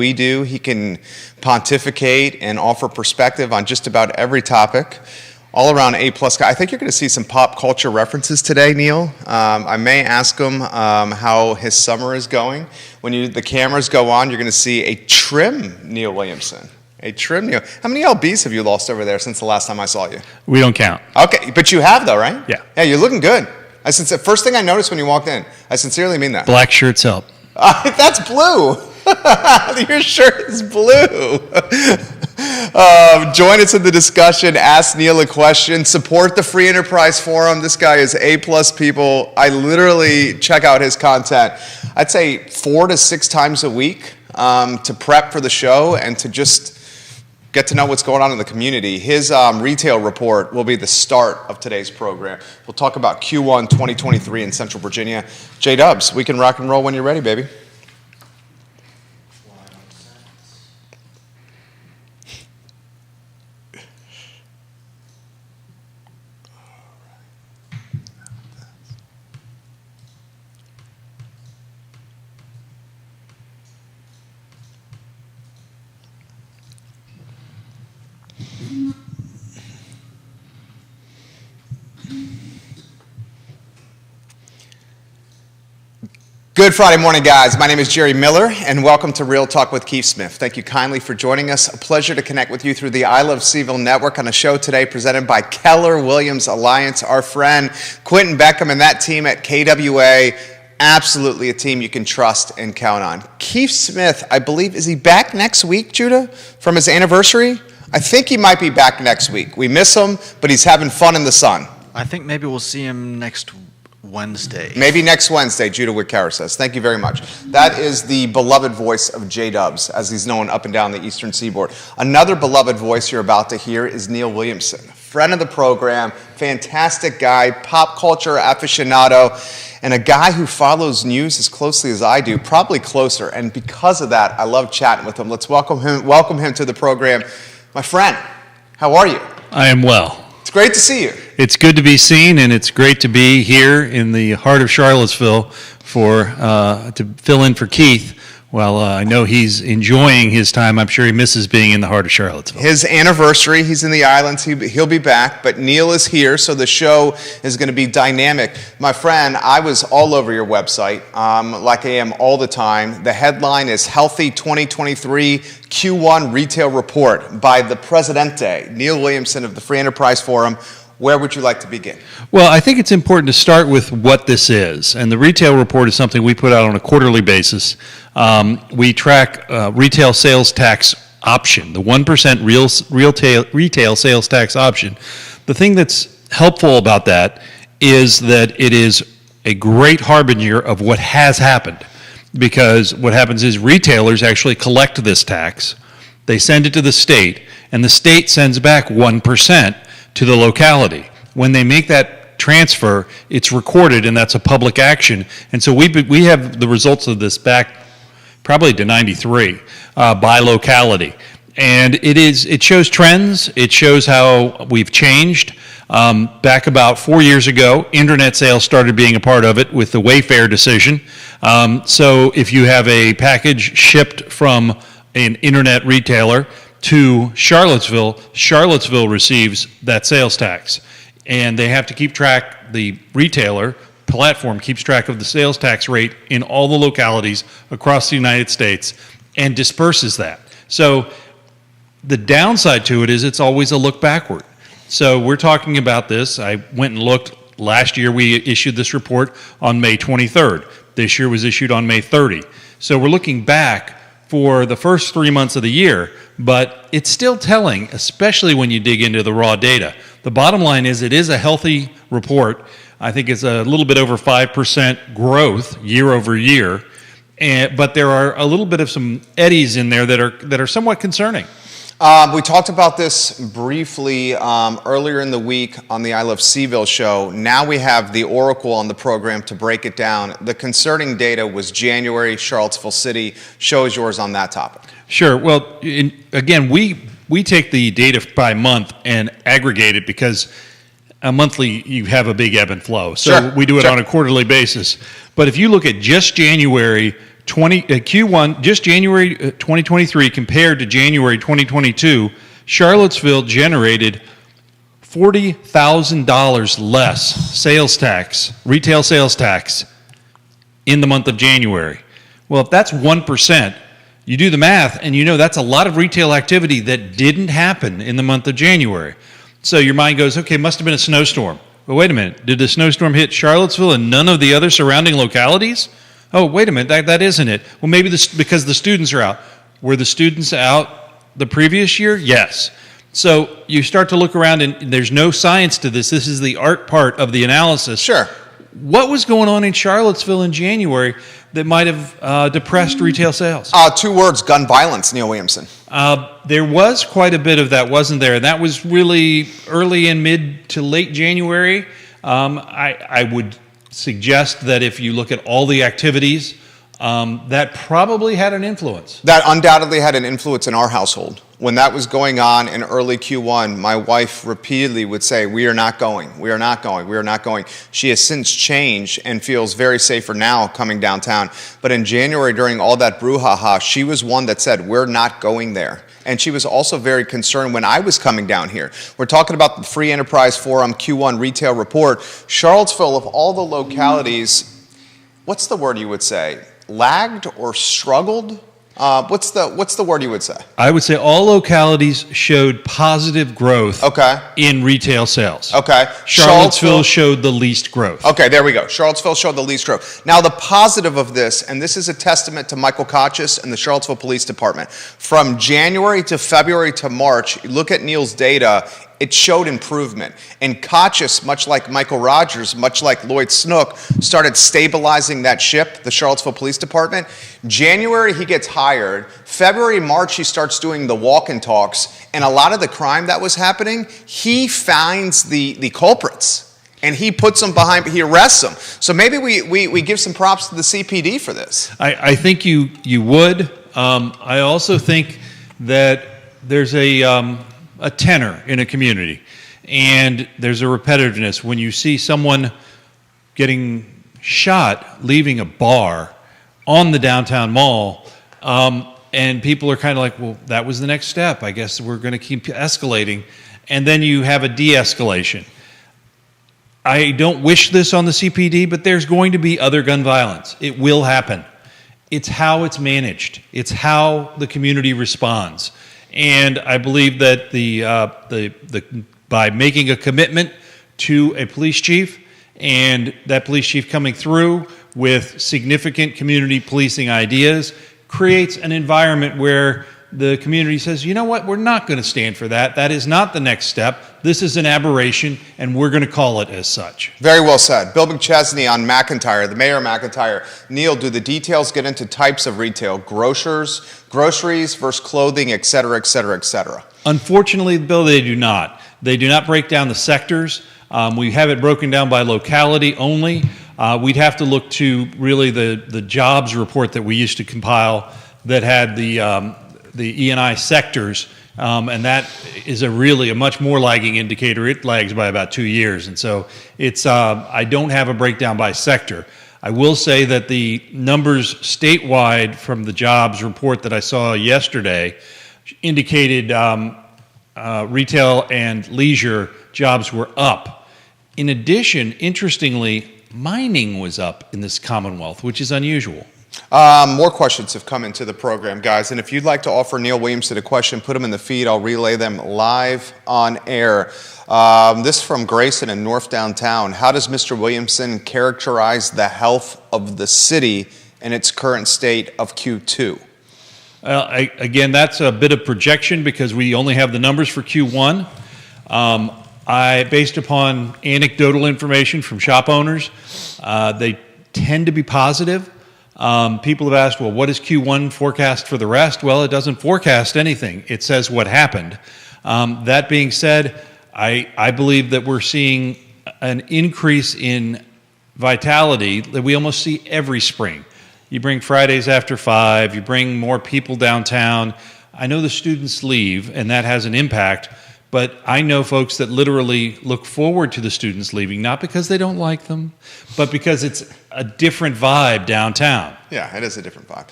we do. He can pontificate and offer perspective on just about every topic. All around A-plus guy. I think you're going to see some pop culture references today, Neil. I may ask him how his summer is going. When the cameras go on, you're going to see a trim Neil Williamson. A trim Neil. How many LBs have you lost over there since the last time I saw you? We don't count. Okay, but you have though, right? Yeah. Yeah, you're looking good. The first thing I noticed when you walked in, I sincerely mean that. Black shirts help. That's blue. Your shirt is blue. Join us in the discussion. Ask Neil a question. Support the Free Enterprise Forum. This guy is A-plus people. I literally check out his content, I'd say 4 to 6 times a week to prep for the show and to just get to know what's going on in the community. His retail report will be the start of today's program. We'll talk about Q1 2023 in Central Virginia. J-Dubs, we can rock and roll when you're ready, baby. Good Friday morning, guys. My name is Jerry Miller, and welcome to Real Talk with Keith Smith. Thank you kindly for joining us. A pleasure to connect with you through the I Love CVille Network on a show today presented by Keller Williams Alliance. Our friend Quentin Beckham and that team at KWA, absolutely a team you can trust and count on. Keith Smith, I believe, is he back next week, Judah, from his anniversary? I think he might be back next week. We miss him, but he's having fun in the sun. I think maybe we'll see him next Wednesday. Maybe next Wednesday, Judah Wickara says. Thank you very much. That is the beloved voice of J-Dubs, as he's known up and down the Eastern Seaboard. Another beloved voice you're about to hear is Neil Williamson, friend of the program, fantastic guy, pop culture aficionado, and a guy who follows news as closely as I do, probably closer. And because of that, I love chatting with him. Let's welcome him to the program. My friend, how are you? I am well. It's great to see you. It's good to be seen, and it's great to be here in the heart of Charlottesville to fill in for Keith. Well, I know he's enjoying his time. I'm sure he misses being in the heart of Charlottesville. His anniversary, he's in the islands. He'll be back, but Neil is here, so the show is going to be dynamic. My friend, I was all over your website, like I am all the time. The headline is Healthy 2023 Q1 Retail Report by the Presidente, Neil Williamson of the Free Enterprise Forum. Where would you like to begin? Well, I think it's important to start with what this is. And the retail report is something we put out on a quarterly basis. We track retail sales tax option, the 1% retail sales tax option. The thing that's helpful about that is that it is a great harbinger of what has happened. Because what happens is retailers actually collect this tax, they send it to the state, and the state sends back 1% to the locality. When they make that transfer, it's recorded, and that's a public action. And so we have the results of this back probably to 93 by locality. And it shows trends. It shows how we've changed. Back about 4 years ago, internet sales started being a part of it with the Wayfair decision. So if you have a package shipped from an internet retailer to Charlottesville receives that sales tax. And they have to keep track, the retailer platform keeps track of the sales tax rate in all the localities across the United States and disperses that. So the downside to it is it's always a look backward. So we're talking about this. I went and looked. Last year we issued this report on May 23rd. This year was issued on May 30. So we're looking back for the first 3 months of the year, but it's still telling, especially when you dig into the raw data. The bottom line is it is a healthy report. I think it's a little bit over 5% growth year over year, but there are a little bit of some eddies in there that are somewhat concerning. We talked about this briefly earlier in the week on the I Love CVille show. Now we have the Oracle on the program to break it down. The concerning data was January, Charlottesville City. Show is yours on that topic. Sure. Well, again, we take the data by month and aggregate it because a monthly you have a big ebb and flow. So Sure. we do it on a quarterly basis. But if you look at just January Q1, just January 2023 compared to January 2022, Charlottesville generated $40,000 less sales tax, retail sales tax, in the month of January. Well, if that's 1%, you do the math and you know that's a lot of retail activity that didn't happen in the month of January. So your mind goes, okay, must have been a snowstorm. But wait a minute, did the snowstorm hit Charlottesville and none of the other surrounding localities? Oh, wait a minute, that isn't it. Well, maybe because the students are out. Were the students out the previous year? Yes. So you start to look around and there's no science to this. This is the art part of the analysis. Sure. What was going on in Charlottesville in January that might have depressed retail sales? 2 words, gun violence, Neil Williamson. There was quite a bit of that, wasn't there? That was really early and mid to late January. I would suggest that if you look at all the activities, that probably had an influence. That undoubtedly had an influence in our household. When that was going on in early Q1, my wife repeatedly would say, we are not going, we are not going, we are not going. She has since changed and feels very safer now coming downtown. But in January, during all that brouhaha, she was one that said, we're not going there. And she was also very concerned when I was coming down here. We're talking about the Free Enterprise Forum Q1 retail report. Charlottesville, of all the localities, what's the word you would say? Lagged or struggled? What's the word you would say? I would say all localities showed positive growth in retail sales. Okay. Charlottesville showed the least growth. Okay, there we go. Charlottesville showed the least growth. Now, the positive of this, and this is a testament to Michael Kochis and the Charlottesville Police Department, from January to February to March, look at Neil's data, it showed improvement. And Kochis, much like Michael Rogers, much like Lloyd Snook, started stabilizing that ship, the Charlottesville Police Department. January, he gets hired. February, March, he starts doing the walk and talks. And a lot of the crime that was happening, he finds the culprits. And he puts them behind, he arrests them. So maybe we give some props to the CPD for this. I think you would. I also think that there's a tenor in a community, and there's a repetitiveness. When you see someone getting shot leaving a bar on the downtown mall, and people are kind of like, well, that was the next step. I guess we're going to keep escalating. And then you have a de-escalation. I don't wish this on the CPD, but there's going to be other gun violence. It will happen. It's how it's managed. It's how the community responds. And I believe that by making a commitment to a police chief, and that police chief coming through with significant community policing ideas, creates an environment where the community says, you know what, we're not going to stand for that. That is not the next step. This is an aberration, and we're going to call it as such. Very well said. Bill McChesney on McIntyre, the mayor of McIntyre. Neil, do the details get into types of retail? Groceries versus clothing, et cetera, et cetera, et cetera? Unfortunately, Bill, they do not. They do not break down the sectors. We have it broken down by locality only. We'd have to look to really the jobs report that we used to compile that had the E&I sectors, and that is really a much more lagging indicator. It lags by about 2 years, and so it's I don't have a breakdown by sector. I will say that the numbers statewide from the jobs report that I saw yesterday indicated retail and leisure jobs were up. In addition, interestingly, mining was up in this Commonwealth, which is unusual. More questions have come into the program, guys. And if you'd like to offer Neil Williamson a question, put them in the feed. I'll relay them live on air. This from Grayson in North Downtown. How does Mr. Williamson characterize the health of the city in its current state of Q2? Again, that's a bit of projection because we only have the numbers for Q1. Based upon anecdotal information from shop owners, they tend to be positive. People have asked, well, what is Q1 forecast for the rest? Well, it doesn't forecast anything. It says what happened. That being said, I believe that we're seeing an increase in vitality that we almost see every spring. You bring Fridays after 5, you bring more people downtown. I know the students leave, and that has an impact, but I know folks that literally look forward to the students leaving, not because they don't like them, but because it's a different vibe downtown. Yeah, it is a different vibe.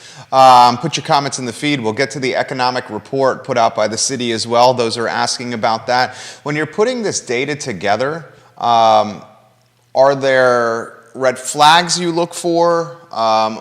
Put your comments in the feed. We'll get to the economic report put out by the city as well. Those are asking about that. When you're putting this data together, are there red flags you look for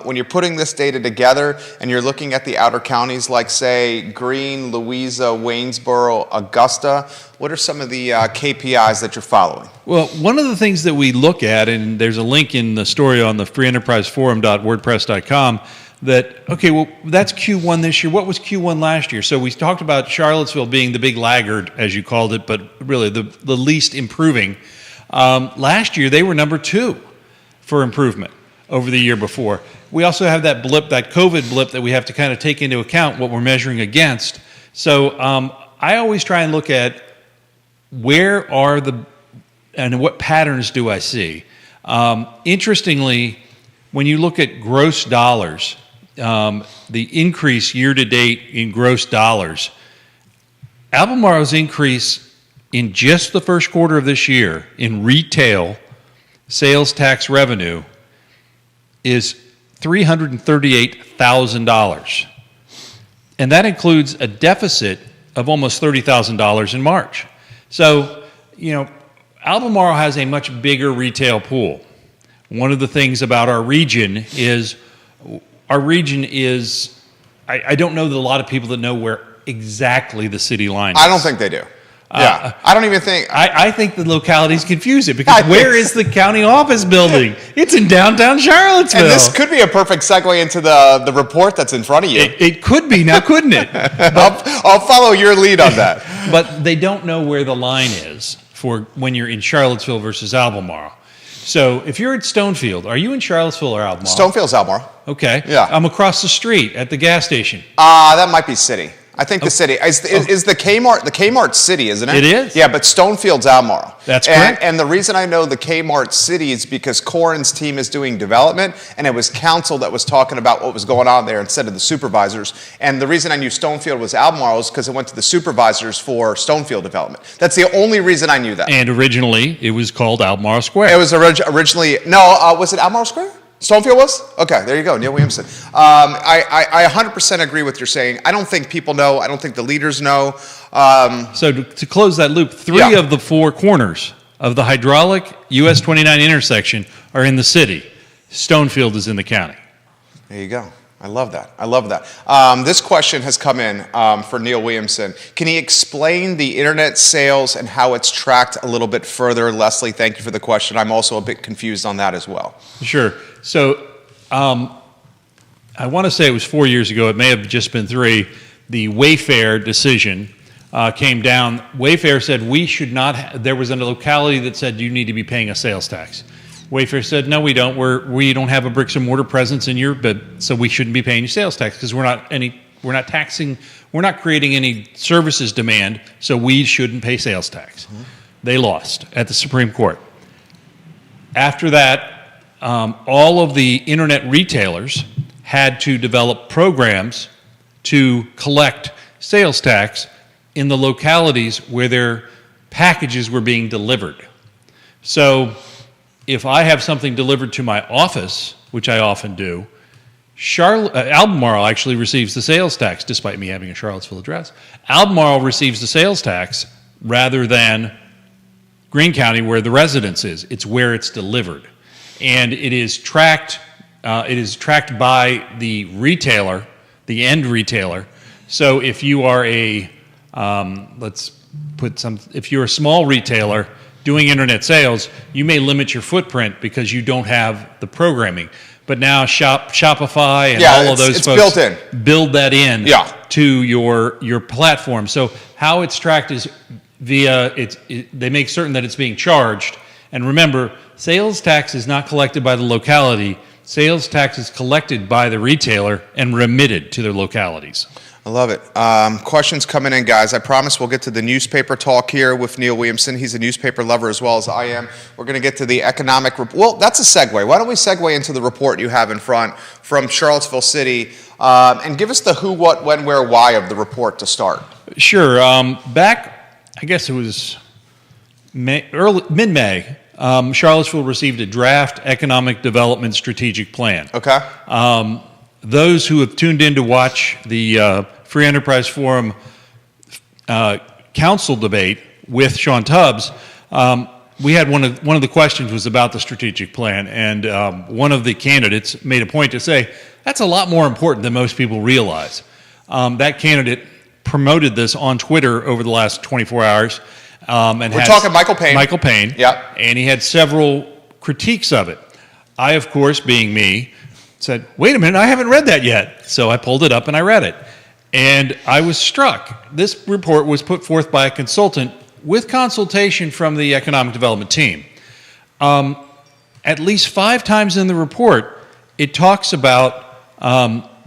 when you're putting this data together and you're looking at the outer counties like, say, Greene, Louisa, Waynesboro, Augusta? What are some of the KPIs that you're following? Well, one of the things that we look at, and there's a link in the story on the freeenterpriseforum.wordpress.com, that, okay, well, that's Q1 this year. What was Q1 last year? So we talked about Charlottesville being the big laggard, as you called it, but really the least improving. Last year, they were number 2 for improvement over the year before. We also have that blip, that COVID blip, that we have to kind of take into account what we're measuring against. So I always try and look at where are and what patterns do I see. Interestingly, when you look at gross dollars, the increase year to date in gross dollars, Albemarle's increase in just the first quarter of this year in retail sales tax revenue is $338,000. And that includes a deficit of almost $30,000 in March. So, Albemarle has a much bigger retail pool. One of the things about our region is, I don't know that a lot of people that know where exactly the city line is. I don't think they do. Yeah, I don't even think. I think the localities confuse it because where is the county office building? It's in downtown Charlottesville. And this could be a perfect segue into the report that's in front of you. It could be now, couldn't it? I'll follow your lead on that. But they don't know where the line is for when you're in Charlottesville versus Albemarle. So if you're at Stonefield, are you in Charlottesville or Albemarle? Stonefield's Albemarle. Okay. Yeah. I'm across the street at the gas station. That might be city. I think the city is the Kmart city, isn't it? It is. Yeah, but Stonefield's Albemarle. That's correct. And the reason I know the Kmart city is because Corin's team is doing development, and it was council that was talking about what was going on there instead of the supervisors. And the reason I knew Stonefield was Albemarle is because it went to the supervisors for Stonefield development. That's the only reason I knew that. And originally, it was called Albemarle Square. It was originally was it Albemarle Square? Stonefield was? Okay, there you go, Neil Williamson. I 100% agree with you're saying. I don't think people know. I don't think the leaders know. So to close that loop, 3 of the 4 corners of the hydraulic US 29 intersection are in the city. Stonefield is in the county. There you go. I love that. I love that. This question has come in for Neil Williamson. Can he explain the internet sales and how it's tracked a little bit further? Leslie, thank you for the question. I'm also a bit confused on that as well. Sure. So I want to say it was 4 years ago. It may have just been 3. The Wayfair decision came down. Wayfair said we should not. There was a locality that said you need to be paying a sales tax. Wayfair said, no, we don't. We don't have a bricks and mortar presence in your bid, so we shouldn't be paying you sales tax because we're not creating any services demand, so we shouldn't pay sales tax. Mm-hmm. They lost at the Supreme Court. After that, all of the internet retailers had to develop programs to collect sales tax in the localities where their packages were being delivered. So if I have something delivered to my office, which I often do, Albemarle actually receives the sales tax, despite me having a Charlottesville address. Albemarle receives the sales tax rather than Greene County, where the residence is. It's where it's delivered. And it is tracked by the retailer, the end retailer. So if you are if you're a small retailer doing internet sales, you may limit your footprint because you don't have the programming. But now Shopify and all of those folks build that in to your platform. So how it's tracked is via they make certain that it's being charged. And remember, sales tax is not collected by the locality. Sales tax is collected by the retailer and remitted to their localities. I love it. Questions coming in, guys. I promise we'll get to the newspaper talk here with Neil Williamson. He's a newspaper lover as well as I am. We're going to get to the economic well, that's a segue. Why don't we segue into the report you have in front from Charlottesville City and give us the who, what, when, where, why of the report to start. Sure. Back, I guess it was mid-May, Charlottesville received a draft economic development strategic plan. Okay. Those who have tuned in to watch the Free Enterprise Forum council debate with Sean Tubbs, we had one of the questions was about the strategic plan, and one of the candidates made a point to say, that's a lot more important than most people realize. That candidate promoted this on Twitter over the last 24 hours. And We're talking Michael Payne. Michael Payne. Yeah. And he had several critiques of it. I, of course, being me, said, wait a minute, I haven't read that yet. So I pulled it up and I read it. And I was struck. This report was put forth by a consultant with consultation from the economic development team. At least 5 times in the report, it talks about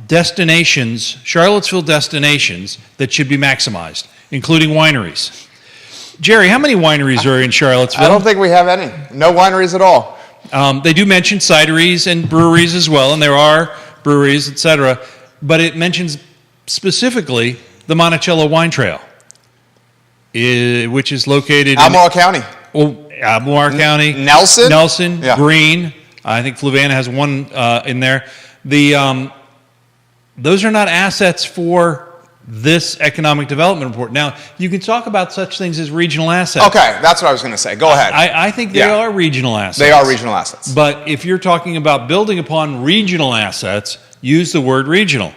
destinations, Charlottesville destinations, that should be maximized, including wineries. Jerry, how many wineries are in Charlottesville? I don't think we have any. No wineries at all. They do mention cideries and breweries as well, and there are breweries, etc. But it mentions specifically the Monticello Wine Trail, which is located Albemarle County. Albemarle County. Nelson? Yeah. Greene. I think Fluvanna has one in there. Those are not assets for this economic development report. Now, you can talk about such things as regional assets. Okay, that's what I was going to say. Go ahead. I think they are regional assets. They are regional assets. But if you're talking about building upon regional assets, use the word regional.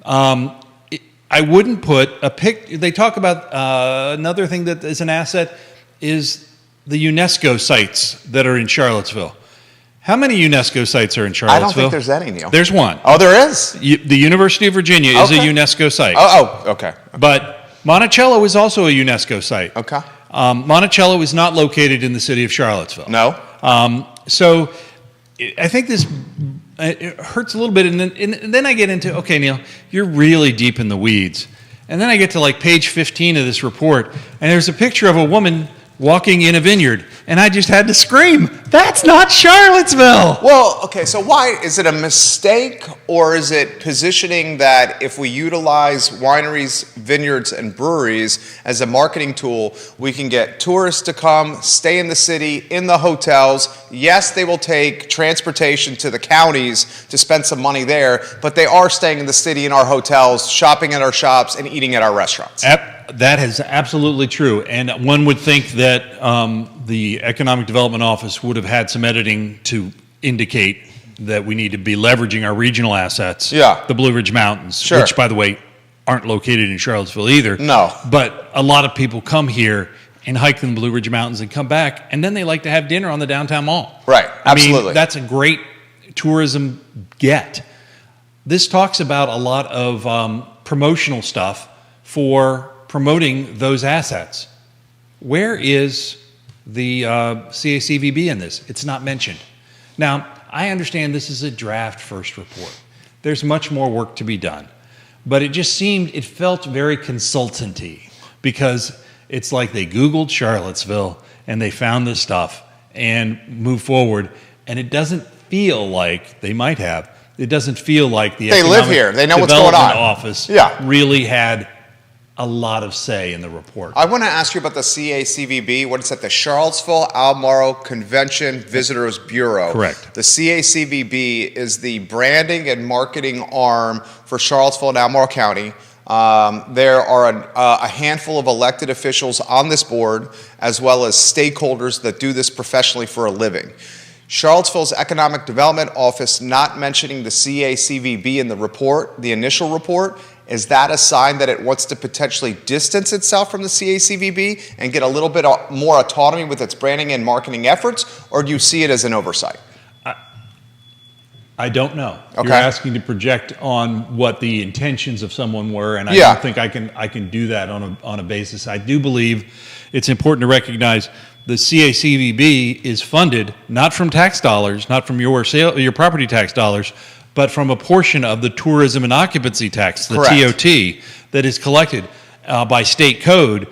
I wouldn't put they talk about another thing that is an asset is the UNESCO sites that are in Charlottesville. How many UNESCO sites are in Charlottesville? I don't think there's any, Neil. There's one. Oh, there is? The University of Virginia is a Okay. UNESCO site. Oh, okay. But Monticello is also a UNESCO site. Okay. Monticello is not located in the city of Charlottesville. No? So I think this it hurts a little bit. And then I get into, okay, Neil, you're really deep in the weeds. And then I get to like page 15 of this report, and there's a picture of a woman walking in a vineyard, and I just had to scream, that's not Charlottesville! Well, okay, so why? Is it a mistake, or is it positioning that if we utilize wineries, vineyards, and breweries as a marketing tool, we can get tourists to come, stay in the city, in the hotels? Yes, they will take transportation to the counties to spend some money there, but they are staying in the city in our hotels, shopping at our shops, and eating at our restaurants. That is absolutely true. And one would think that the Economic Development Office would have had some editing to indicate that we need to be leveraging our regional assets. Yeah. The Blue Ridge Mountains, Sure. which, by the way, aren't located in Charlottesville either. No. But a lot of people come here and hike in the Blue Ridge Mountains and come back, and then they like to have dinner on the downtown mall. Right, absolutely. I mean, that's a great tourism get. This talks about a lot of promotional stuff for promoting those assets. Where is the CACVB in this? It's not mentioned. Now, I understand this is a draft first report. There's much more work to be done. But it felt very consultant-y, because it's like they Googled Charlottesville and they found this stuff and moved forward, and it doesn't feel like they might have. It doesn't feel like the They live Economic here. They know what's going Development on. Office Yeah. really had a lot of say in the report. I want to ask you about the CACVB. What is that? The Charlottesville Albemarle Convention Visitors Bureau. Correct. The CACVB is the branding and marketing arm for Charlottesville and Albemarle County. There are a handful of elected officials on this board, as well as stakeholders that do this professionally for a living. Charlottesville's Economic Development Office not mentioning the CACVB in the report, the initial report, is that a sign that it wants to potentially distance itself from the CACVB and get a little bit more autonomy with its branding and marketing efforts, or do you see it as an oversight? I don't know. Okay. You're asking to project on what the intentions of someone were, and I Yeah. don't think I can do that on a basis. I do believe it's important to recognize the CACVB is funded not from tax dollars, not from your property tax dollars, but from a portion of the tourism and occupancy tax, the Correct. TOT, that is collected by state code.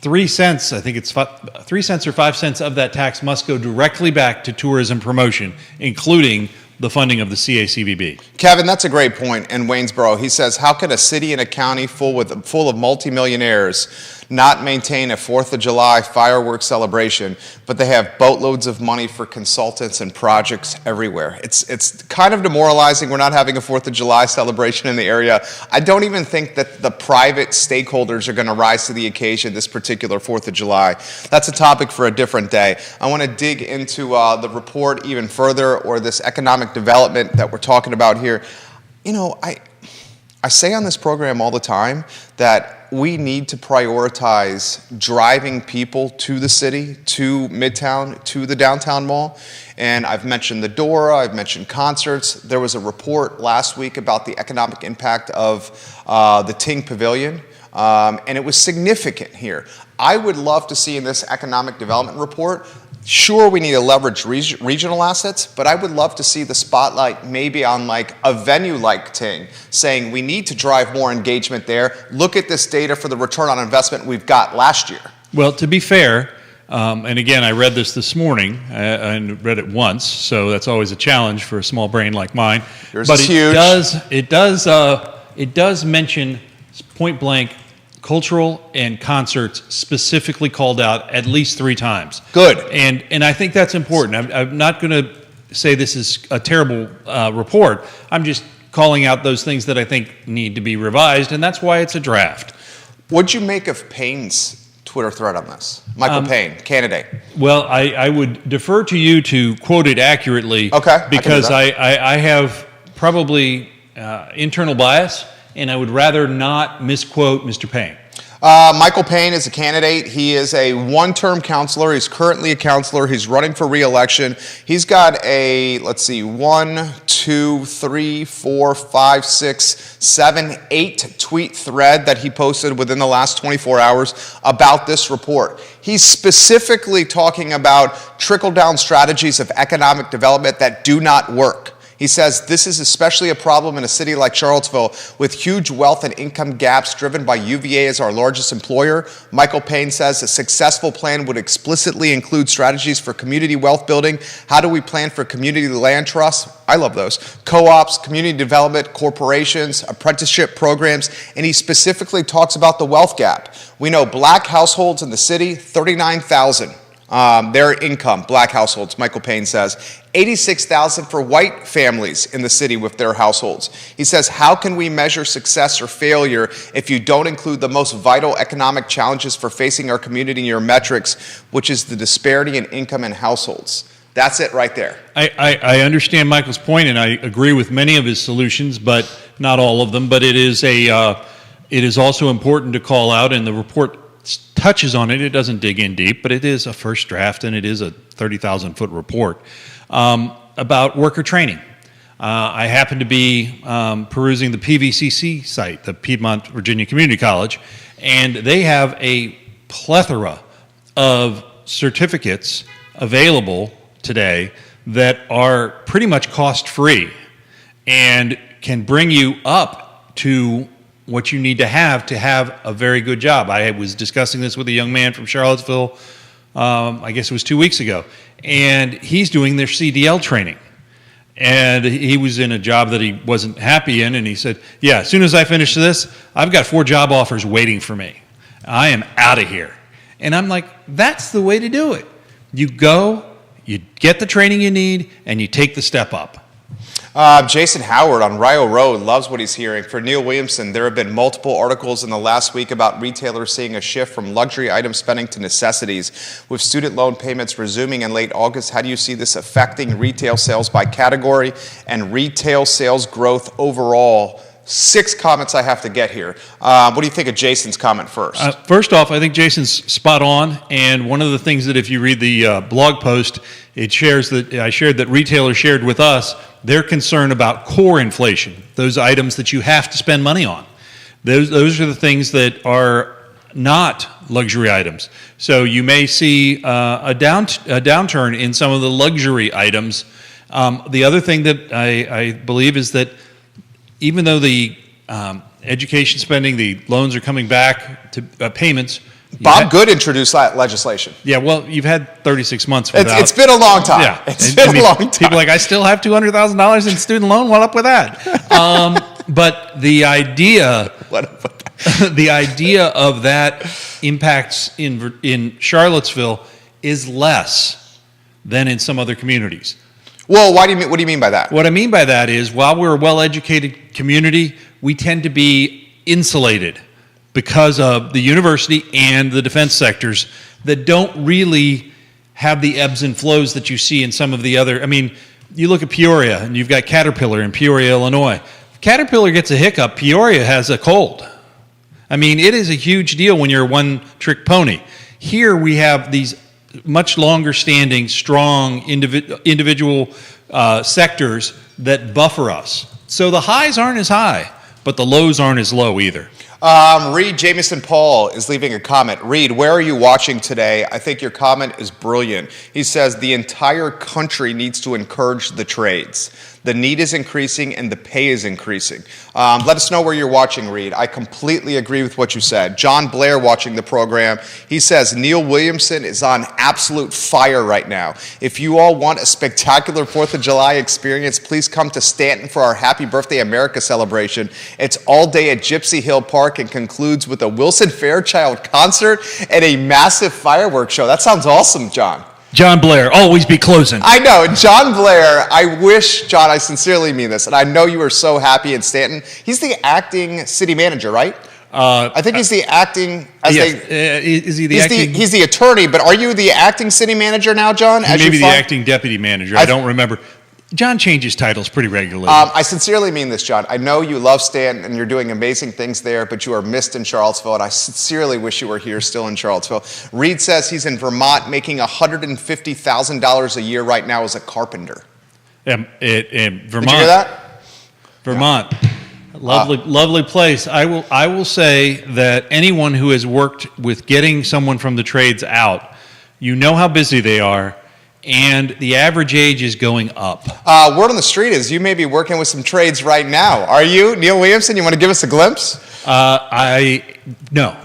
3 cents, I think it's 3 cents or 5 cents of that tax must go directly back to tourism promotion, including the funding of the CACVB. Kevin, that's a great point in Waynesboro. He says, how can a city and a county full of multimillionaires not maintain a 4th of July fireworks celebration, but they have boatloads of money for consultants and projects everywhere. It's kind of demoralizing. We're not having a 4th of July celebration in the area. I don't even think that the private stakeholders are going to rise to the occasion this particular 4th of July. That's a topic for a different day. I want to dig into the report even further, or this economic development that we're talking about here. You know, I say on this program all the time that we need to prioritize driving people to the city, to Midtown, to the downtown mall. And I've mentioned the Dora, I've mentioned concerts. There was a report last week about the economic impact of the Ting Pavilion, and it was significant here. I would love to see in this economic development report, sure, we need to leverage regional assets, but I would love to see the spotlight maybe on like a venue like Ting, saying we need to drive more engagement there. Look at this data for the return on investment we've got last year. Well, to be fair, and again, I read this morning and read it once, so that's always a challenge for a small brain like mine. Yours but is huge. It does mention point blank cultural and concerts specifically called out at least 3 times. Good. And I think that's important. I'm not going to say this is a terrible report. I'm just calling out those things that I think need to be revised, and that's why it's a draft. What'd you make of Payne's Twitter thread on this? Michael Payne, candidate. Well, I would defer to you to quote it accurately. Okay, Because I have probably internal bias, and I would rather not misquote Mr. Payne. Michael Payne is a candidate. He is a one-term counselor. He's currently a counselor. He's running for re-election. He's got a, 1, 2, 3, 4, 5, 6, 7, 8 tweet thread that he posted within the last 24 hours about this report. He's specifically talking about trickle-down strategies of economic development that do not work. He says this is especially a problem in a city like Charlottesville with huge wealth and income gaps driven by UVA as our largest employer. Michael Payne says a successful plan would explicitly include strategies for community wealth building. How do we plan for community land trusts? I love those. Co-ops, community development, corporations, apprenticeship programs, and he specifically talks about the wealth gap. We know black households in the city, 39,000. Their income, black households, Michael Payne says. 86,000 for white families in the city with their households. He says, how can we measure success or failure if you don't include the most vital economic challenges for facing our community in your metrics, which is the disparity in income and households? That's it right there. I understand Michael's point, and I agree with many of his solutions, but not all of them. But it is also important to call out, and the report touches on it. It doesn't dig in deep, but it is a first draft, and it is a 30,000-foot report about worker training. I happen to be perusing the PVCC site, the Piedmont Virginia Community College, and they have a plethora of certificates available today that are pretty much cost-free and can bring you up to what you need to have a very good job. I was discussing this with a young man from Charlottesville, I guess it was 2 weeks ago, and he's doing their CDL training. And he was in a job that he wasn't happy in, and he said, yeah, as soon as I finish this, I've got 4 job offers waiting for me. I am out of here. And I'm like, that's the way to do it. You go, you get the training you need, and you take the step up. Jason Howard on Rio Road loves what he's hearing. For Neil Williamson, there have been multiple articles in the last week about retailers seeing a shift from luxury item spending to necessities. With student loan payments resuming in late August, how do you see this affecting retail sales by category and retail sales growth overall? 6 comments I have to get here. What do you think of Jason's comment first? First off, I think Jason's spot on, and one of the things that if you read the blog post, it shares that I shared that retailers shared with us their concern about core inflation, those items that you have to spend money on. Those are the things that are not luxury items. So you may see a downturn in some of the luxury items. The other thing that I believe is that even though the education spending, the loans are coming back to payments. Bob Good introduced that legislation. Yeah, well, you've had 36 months without. It's been a long time. Yeah. It's been a long time. People are like, I still have $200,000 in student loan. What up with that? But the idea. What up with that? the idea of that impacts in Charlottesville is less than in some other communities. Well, what do you mean by that? What I mean by that is, while we're a well-educated community, we tend to be insulated because of the university and the defense sectors that don't really have the ebbs and flows that you see in some of the other. I mean, you look at Peoria, and you've got Caterpillar in Peoria, Illinois. If Caterpillar gets a hiccup, Peoria has a cold. I mean, it is a huge deal when you're a one-trick pony. Here we have these much longer-standing, strong individual sectors that buffer us. So the highs aren't as high, but the lows aren't as low either. Reed Jameson Paul is leaving a comment. Reed, where are you watching today? I think your comment is brilliant. He says the entire country needs to encourage the trades. The need is increasing and the pay is increasing. Let us know where you're watching, Reed. I completely agree with what you said. John Blair watching the program. He says Neil Williamson is on absolute fire right now. If you all want a spectacular 4th of July experience, please come to Stanton for our Happy Birthday America celebration. It's all day at Gypsy Hill Park and concludes with a Wilson Fairchild concert and a massive fireworks show. That sounds awesome, John. John Blair, always be closing. I know. John Blair, I wish, John, I sincerely mean this, and I know you are so happy in Stanton. He's the acting city manager, right? I think he's the acting. Is he the acting? He's the attorney, but are you the acting city manager now, John? Maybe the acting deputy manager. I don't remember. John changes titles pretty regularly. I sincerely mean this, John. I know you love Stanton and you're doing amazing things there, but you are missed in Charlottesville, and I sincerely wish you were here still in Charlottesville. Reed says he's in Vermont making $150,000 a year right now as a carpenter. Vermont. Did you hear that? Vermont. Lovely place. I will say that anyone who has worked with getting someone from the trades out, you know how busy they are, and the average age is going up. Word on the street is you may be working with some trades right now. Are you, Neil Williamson? You want to give us a glimpse? No.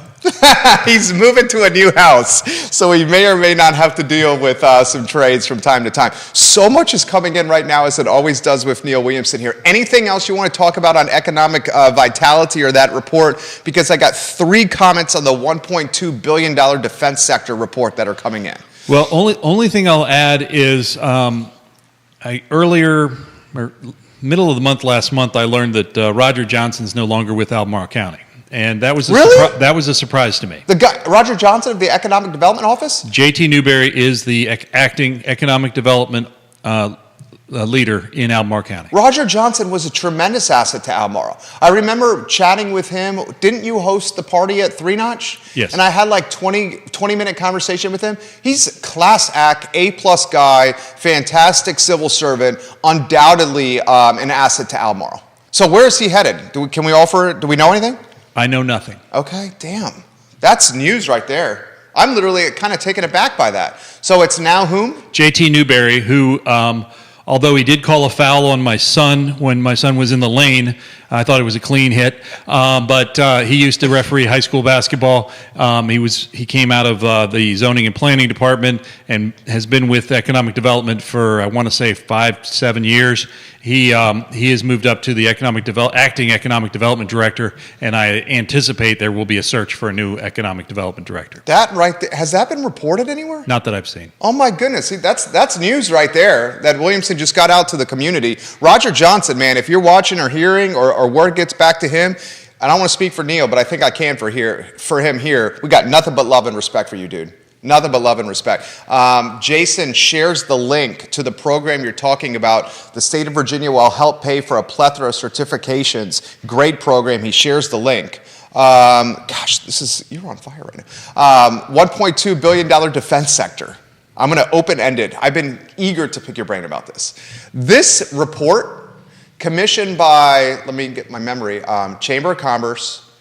He's moving to a new house, so he may or may not have to deal with some trades from time to time. So much is coming in right now, as it always does with Neil Williamson here. Anything else you want to talk about on economic vitality or that report? Because I got 3 comments on the $1.2 billion defense sector report that are coming in. Well, only thing I'll add is middle of the month last month, I learned that Roger Johnson's no longer with Albemarle County. And that was that was a surprise to me. The guy, Roger Johnson of the Economic Development Office? J.T. Newberry is the acting economic development leader in Albemarle County. Roger Johnson was a tremendous asset to Albemarle. I remember chatting with him. Didn't you host the party at Three Notch? Yes. And I had like 20-minute conversation with him. He's class act, A-plus guy, fantastic civil servant, undoubtedly an asset to Albemarle. So where is he headed? Do we know anything? I know nothing. Okay, damn. That's news right there. I'm literally kind of taken aback by that. So it's now whom? J.T. Newberry, who, although he did call a foul on my son when my son was in the lane, I thought it was a clean hit. But he used to referee high school basketball. He came out of the zoning and planning department and has been with economic development for, I want to say, 5-7 years. He has moved up to the acting economic development director, and I anticipate there will be a search for a new economic development director. That right there, has that been reported anywhere? Not that I've seen. Oh my goodness, see, that's news right there that Williamson just got out to the community. Roger Johnson, man, if you're watching or hearing or word gets back to him, I don't want to speak for Neil, but I think I can for him here. We got nothing but love and respect for you, dude. Nothing but love and respect. Jason shares the link to the program you're talking about. The state of Virginia will help pay for a plethora of certifications. Great program. He shares the link. Gosh, you're on fire right now. $1.2 billion defense sector. I'm going to open-end it. I've been eager to pick your brain about this. This report, commissioned by, let me get my memory, Chamber of Commerce,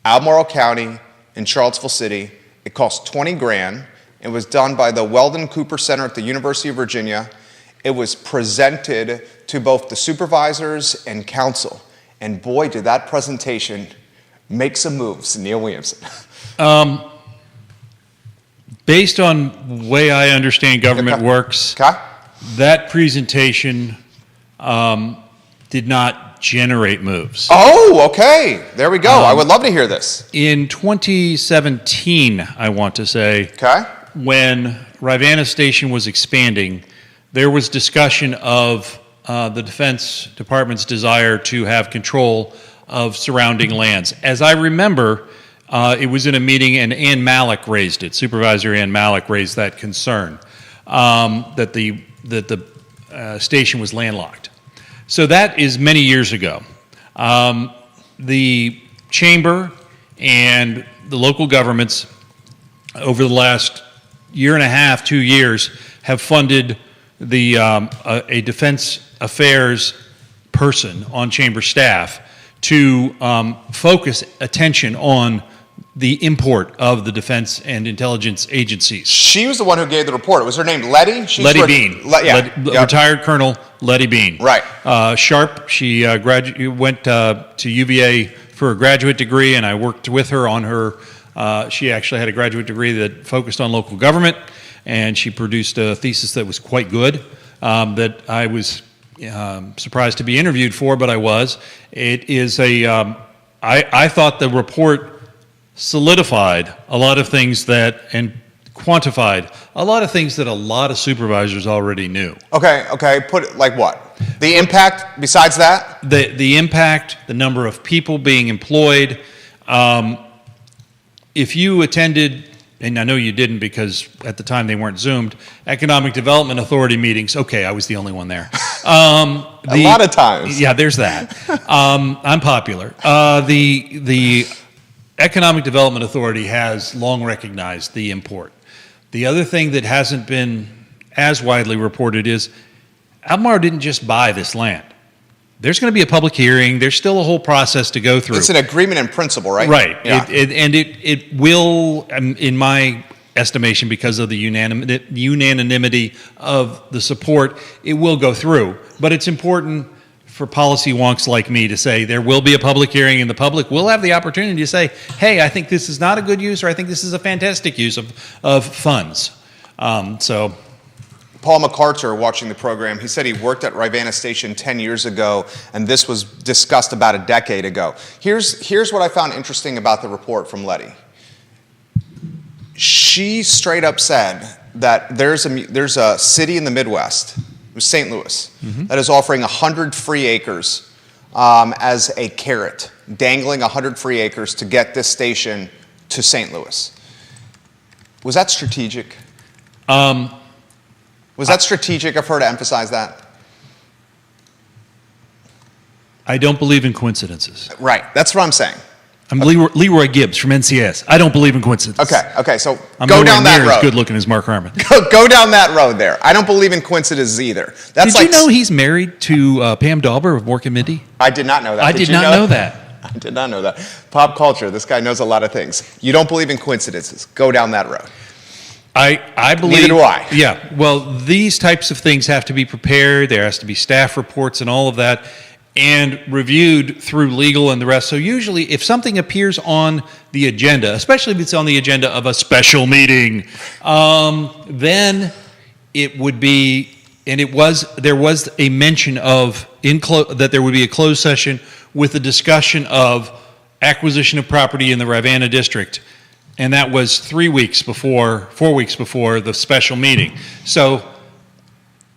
Albemarle County, and Charlottesville City. It cost $20,000. It was done by the Weldon Cooper Center at the University of Virginia. It was presented to both the supervisors and council. And boy, did that presentation make some moves, Neil Williamson. Based on the way I understand government works, that presentation did not generate moves. Oh, okay. There we go. I would love to hear this. In 2017, I want to say, Okay. when Rivanna Station was expanding, there was discussion of the Defense Department's desire to have control of surrounding lands. As I remember, it was in a meeting, and Ann Malik raised it. Supervisor Ann Malik raised that concern that the station was landlocked. So that is many years ago. The chamber and the local governments over the last year and a half, 2 years, have funded a defense affairs person on chamber staff to focus attention on the import of the defense and intelligence agencies. She was the one who gave the report. Was her name Letty? Letty Bean. Yeah. Retired Colonel Letty Bean. Right. Sharp, she went to UVA for a graduate degree, and I worked with her on her. She actually had a graduate degree that focused on local government, and she produced a thesis that was quite good that I was surprised to be interviewed for, but I was. It is I thought the report solidified a lot of things and quantified a lot of things that a lot of supervisors already knew. Okay. Put it like what? The impact besides that? The impact, the number of people being employed. If you attended, and I know you didn't because at the time they weren't Zoomed, Economic Development Authority meetings, okay, I was the only one there. A lot of times. Yeah, there's that. I'm popular. The Economic Development Authority has long recognized the import. The other thing that hasn't been as widely reported is Albemarle didn't just buy this land. There's going to be a public hearing. There's still a whole process to go through. It's an agreement in principle, right? Right. Yeah. It will, in my estimation, because of the unanimity of the support, it will go through. But it's important for policy wonks like me to say there will be a public hearing, and the public will have the opportunity to say, hey, I think this is not a good use, or I think this is a fantastic use of funds. So Paul MacArthur, watching the program, he said he worked at Rivanna Station 10 years ago, and this was discussed about a decade ago. Here's what I found interesting about the report from Letty. She straight up said that there's a city in the Midwest, it was St. Louis, that is offering 100 free acres as a carrot, dangling 100 free acres to get this station to St. Louis. Was that strategic? Was that strategic of her to emphasize that? I don't believe in coincidences. Right, that's what I'm saying. I'm Leroy Gibbs from NCS. I don't believe in coincidences. Okay, so I'm go nowhere down that near road. as good looking as Mark Harmon. Go down that road there. I don't believe in coincidences either. That's Did you know he's married to Pam Dauber of Mork and Mindy? I did not know that. I did you not know that. I did not know that. Pop culture, this guy knows a lot of things. You don't believe in coincidences. Go down that road. I believe. Neither do I. Yeah. Well, these types of things have to be prepared. There has to be staff reports and all of that, and reviewed through legal and the rest. So usually, if something appears on the agenda, especially if it's on the agenda of a special meeting, then it would be, and there was a mention of that there would be a closed session with a discussion of acquisition of property in the Rivanna district. And that was 4 weeks before the special meeting. So,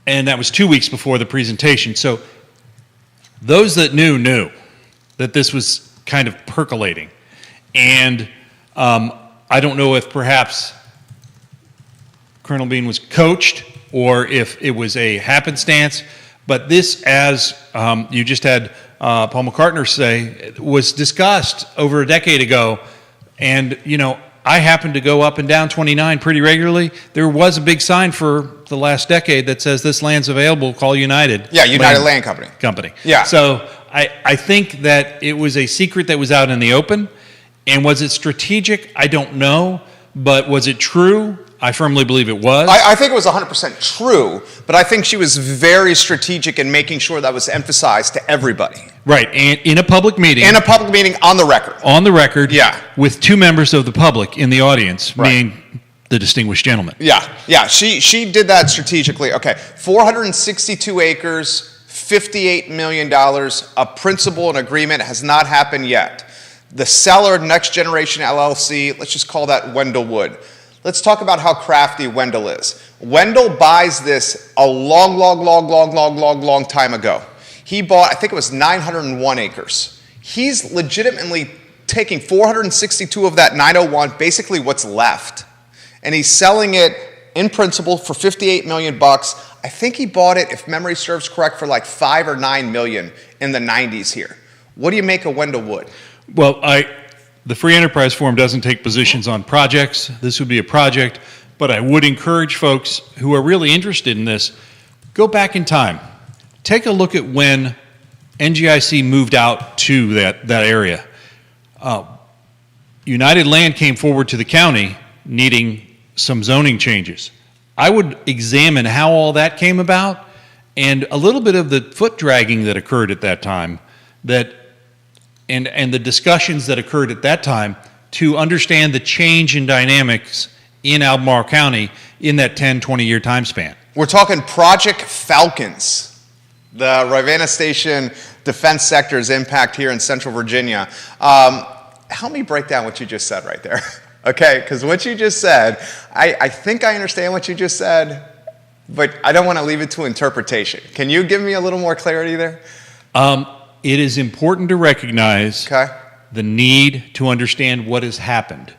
and that was 2 weeks before the presentation. So those that knew that this was kind of percolating. And I don't know if perhaps Colonel Bean was coached or if it was a happenstance, but this, as you just had Paul MacArthur say, was discussed over a decade ago. And, I happen to go up and down 29 pretty regularly. There was a big sign for the last decade that says this land's available, call United. Yeah, United Land Company. Yeah. So I think that it was a secret that was out in the open. And was it strategic? I don't know. But was it true? I firmly believe it was. I think it was 100% true, but I think she was very strategic in making sure that was emphasized to everybody. Right, and in a public meeting. In a public meeting on the record. On the record. Yeah. With two members of the public in the audience, Right. being the distinguished gentleman. Yeah. She did that strategically. Okay, 462 acres, $58 million. A principal and agreement has not happened yet. The seller, Next Generation LLC, let's just call that Wendell Wood. Let's talk about how crafty Wendell is. Wendell buys this a long time ago. He bought, I think it was 901 acres. He's legitimately taking 462 of that 901, basically what's left, and he's selling it in principle for $58 million. I think he bought it, if memory serves correct, for like $5 or $9 million in the 90s here. What do you make of Wendell Wood? Well, the Free Enterprise Forum doesn't take positions on projects. This would be a project, but I would encourage folks who are really interested in this, go back in time. Take a look at when NGIC moved out to that area. United Land came forward to the county needing some zoning changes. I would examine how all that came about and a little bit of the foot dragging that occurred at that time, and the discussions that occurred at that time to understand the change in dynamics in Albemarle County in that 10, 20-year time span. We're talking Project Falcons, the Ravenna Station defense sector's impact here in Central Virginia. Help me break down what you just said right there, okay? Because what you just said, I think I understand what you just said, but I don't want to leave it to interpretation. Can you give me a little more clarity there? It is important to recognize Okay. the need to understand what has happened.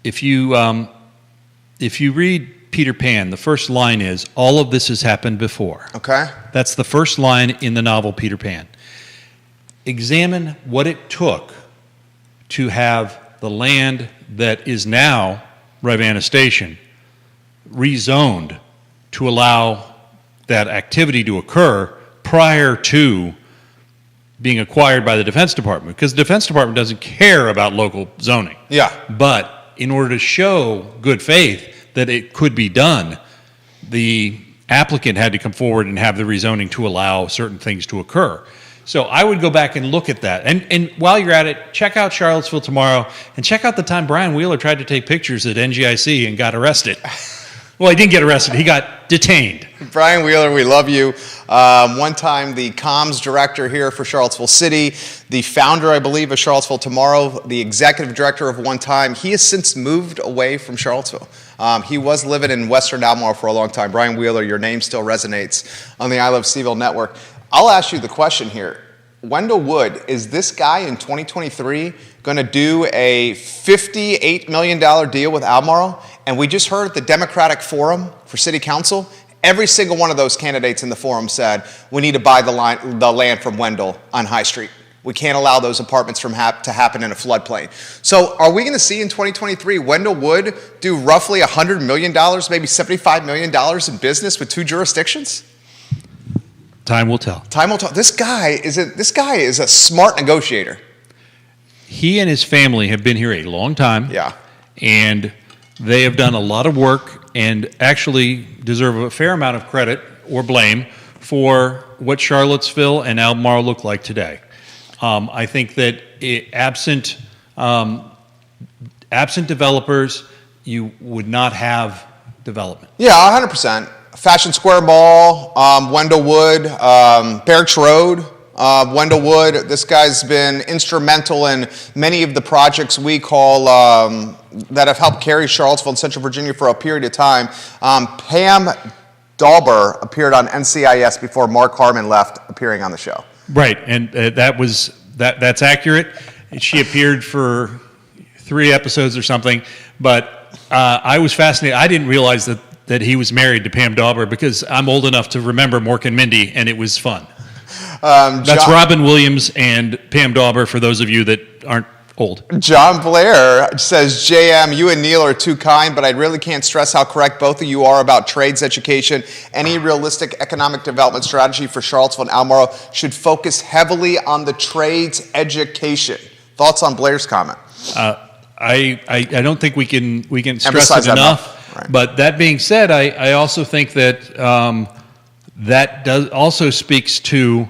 If you read Peter Pan, the first line is, all of this has happened before. Okay. That's the first line in the novel Peter Pan. Examine what it took to have the land that is now Ravenna Station rezoned to allow that activity to occur prior to being acquired by the Defense Department, because the Defense Department doesn't care about local zoning. Yeah. But in order to show good faith that it could be done, the applicant had to come forward and have the rezoning to allow certain things to occur. So I would go back and look at that. And while you're at it, check out Charlottesville tomorrow and check out the time Brian Wheeler tried to take pictures at NGIC and got arrested. Well, he didn't get arrested. He got detained. Brian Wheeler, we love you. One time the comms director here for Charlottesville City, the founder, I believe, of Charlottesville Tomorrow, the executive director of One Time. He has since moved away from Charlottesville. He was living in Western Albemarle for a long time. Brian Wheeler, your name still resonates on the I Love CVille network. I'll ask you the question here. Wendell Wood, is this guy in 2023 going to do a $58 million deal with Albemarle? And we just heard at the Democratic Forum for City Council, every single one of those candidates in the forum said, we need to buy the land from Wendell on High Street. We can't allow those apartments to happen in a floodplain. So are we going to see in 2023 Wendell Wood do roughly $100 million, maybe $75 million in business with two jurisdictions? Time will tell. Time will tell. This guy is a smart negotiator. He and his family have been here a long time. Yeah. And they have done a lot of work and actually deserve a fair amount of credit or blame for what Charlottesville and Albemarle look like today. I think that absent developers, you would not have development. Yeah, 100%. Fashion Square Mall, Wendell Wood, Barracks Road, Wendell Wood. This guy's been instrumental in many of the projects we call that have helped carry Charlottesville and Central Virginia for a period of time. Pam Dauber appeared on NCIS before Mark Harmon left, appearing on the show. Right, and that's accurate. She appeared for 3 episodes or something, but I was fascinated. I didn't realize that he was married to Pam Dauber because I'm old enough to remember Mork and Mindy, and it was fun. That's Robin Williams and Pam Dauber for those of you that aren't old. John Blair says, JM, you and Neil are too kind, but I really can't stress how correct both of you are about trades education. Any realistic economic development strategy for Charlottesville and Albemarle should focus heavily on the trades education. Thoughts on Blair's comment? I don't think we can stress Emphasize it that enough. Right. But that being said, I also think that that also speaks to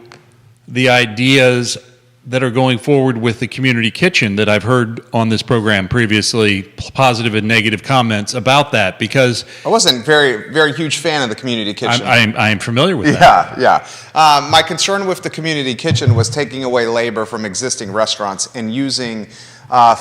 the ideas that are going forward with the community kitchen that I've heard on this program previously, positive and negative comments about that, because I wasn't very huge fan of the community kitchen. I am familiar with that. Yeah. My concern with the community kitchen was taking away labor from existing restaurants and using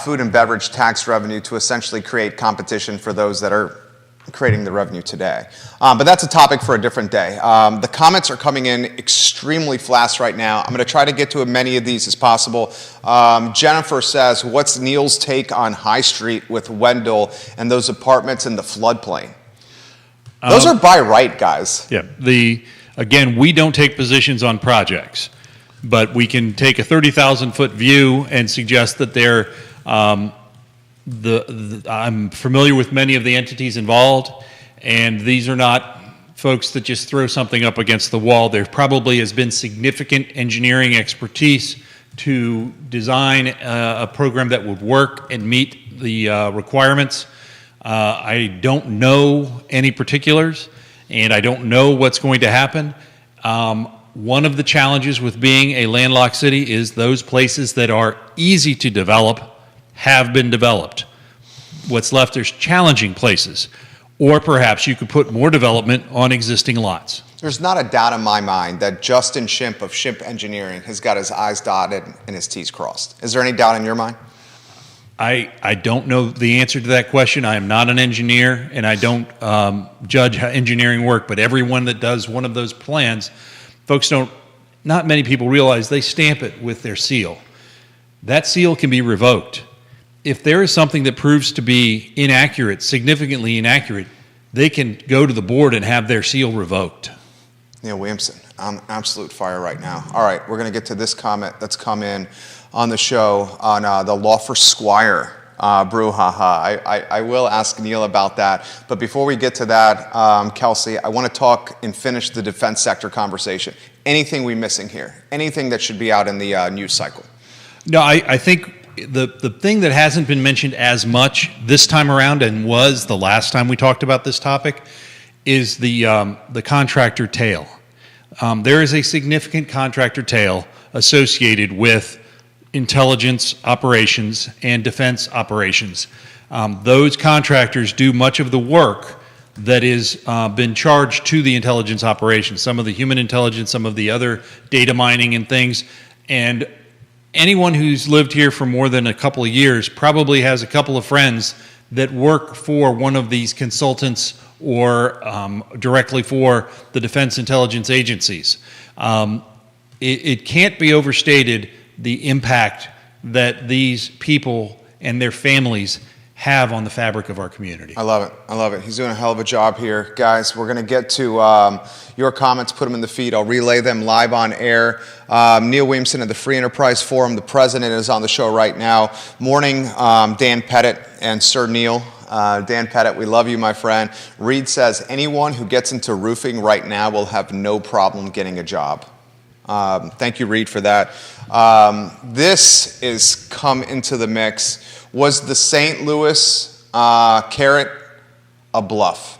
food and beverage tax revenue to essentially create competition for those that are creating the revenue today. But that's a topic for a different day. The comments are coming in extremely fast right now. I'm going to try to get to as many of these as possible. Jennifer says, what's Neil's take on High Street with Wendell and those apartments in the floodplain? Those are by right, guys. Yeah. Again, we don't take positions on projects, but we can take a 30,000-foot view and suggest that they're I'm familiar with many of the entities involved, and these are not folks that just throw something up against the wall. There probably has been significant engineering expertise to design a program that would work and meet the requirements. I don't know any particulars, and I don't know what's going to happen. One of the challenges with being a landlocked city is those places that are easy to develop have been developed. What's left is challenging places. Or perhaps you could put more development on existing lots. There's not a doubt in my mind that Justin Shimp of Shimp Engineering has got his I's dotted and his T's crossed. Is there any doubt in your mind? I don't know the answer to that question. I am not an engineer, and I don't judge how engineering work, but everyone that does one of those plans, not many people realize they stamp it with their seal. That seal can be revoked. If there is something that proves to be inaccurate, significantly inaccurate, they can go to the board and have their seal revoked. Neil Williamson, on absolute fire right now. All right, we're going to get to this comment that's come in on the show on the Law for Squire brouhaha. I will ask Neil about that. But before we get to that, Kelsey, I want to talk and finish the defense sector conversation. Anything we missing here? Anything that should be out in the news cycle? No, I think the thing that hasn't been mentioned as much this time around and was the last time we talked about this topic is the contractor tail. There is a significant contractor tail associated with intelligence operations and defense operations. Those contractors do much of the work that is been charged to the intelligence operations, some of the human intelligence, some of the other data mining and things. And anyone who's lived here for more than a couple of years probably has a couple of friends that work for one of these consultants or directly for the defense intelligence agencies. It can't be overstated the impact that these people and their families have on the fabric of our community. I love it. I love it. He's doing a hell of a job here. Guys, we're going to get to your comments, put them in the feed. I'll relay them live on air. Neil Williamson of the Free Enterprise Forum, the president, is on the show right now. Morning, Dan Pettit and Sir Neil. Dan Pettit, we love you, my friend. Reed says, anyone who gets into roofing right now will have no problem getting a job. Thank you, Reed, for that. This is come into the mix. Was the St. Louis carrot a bluff?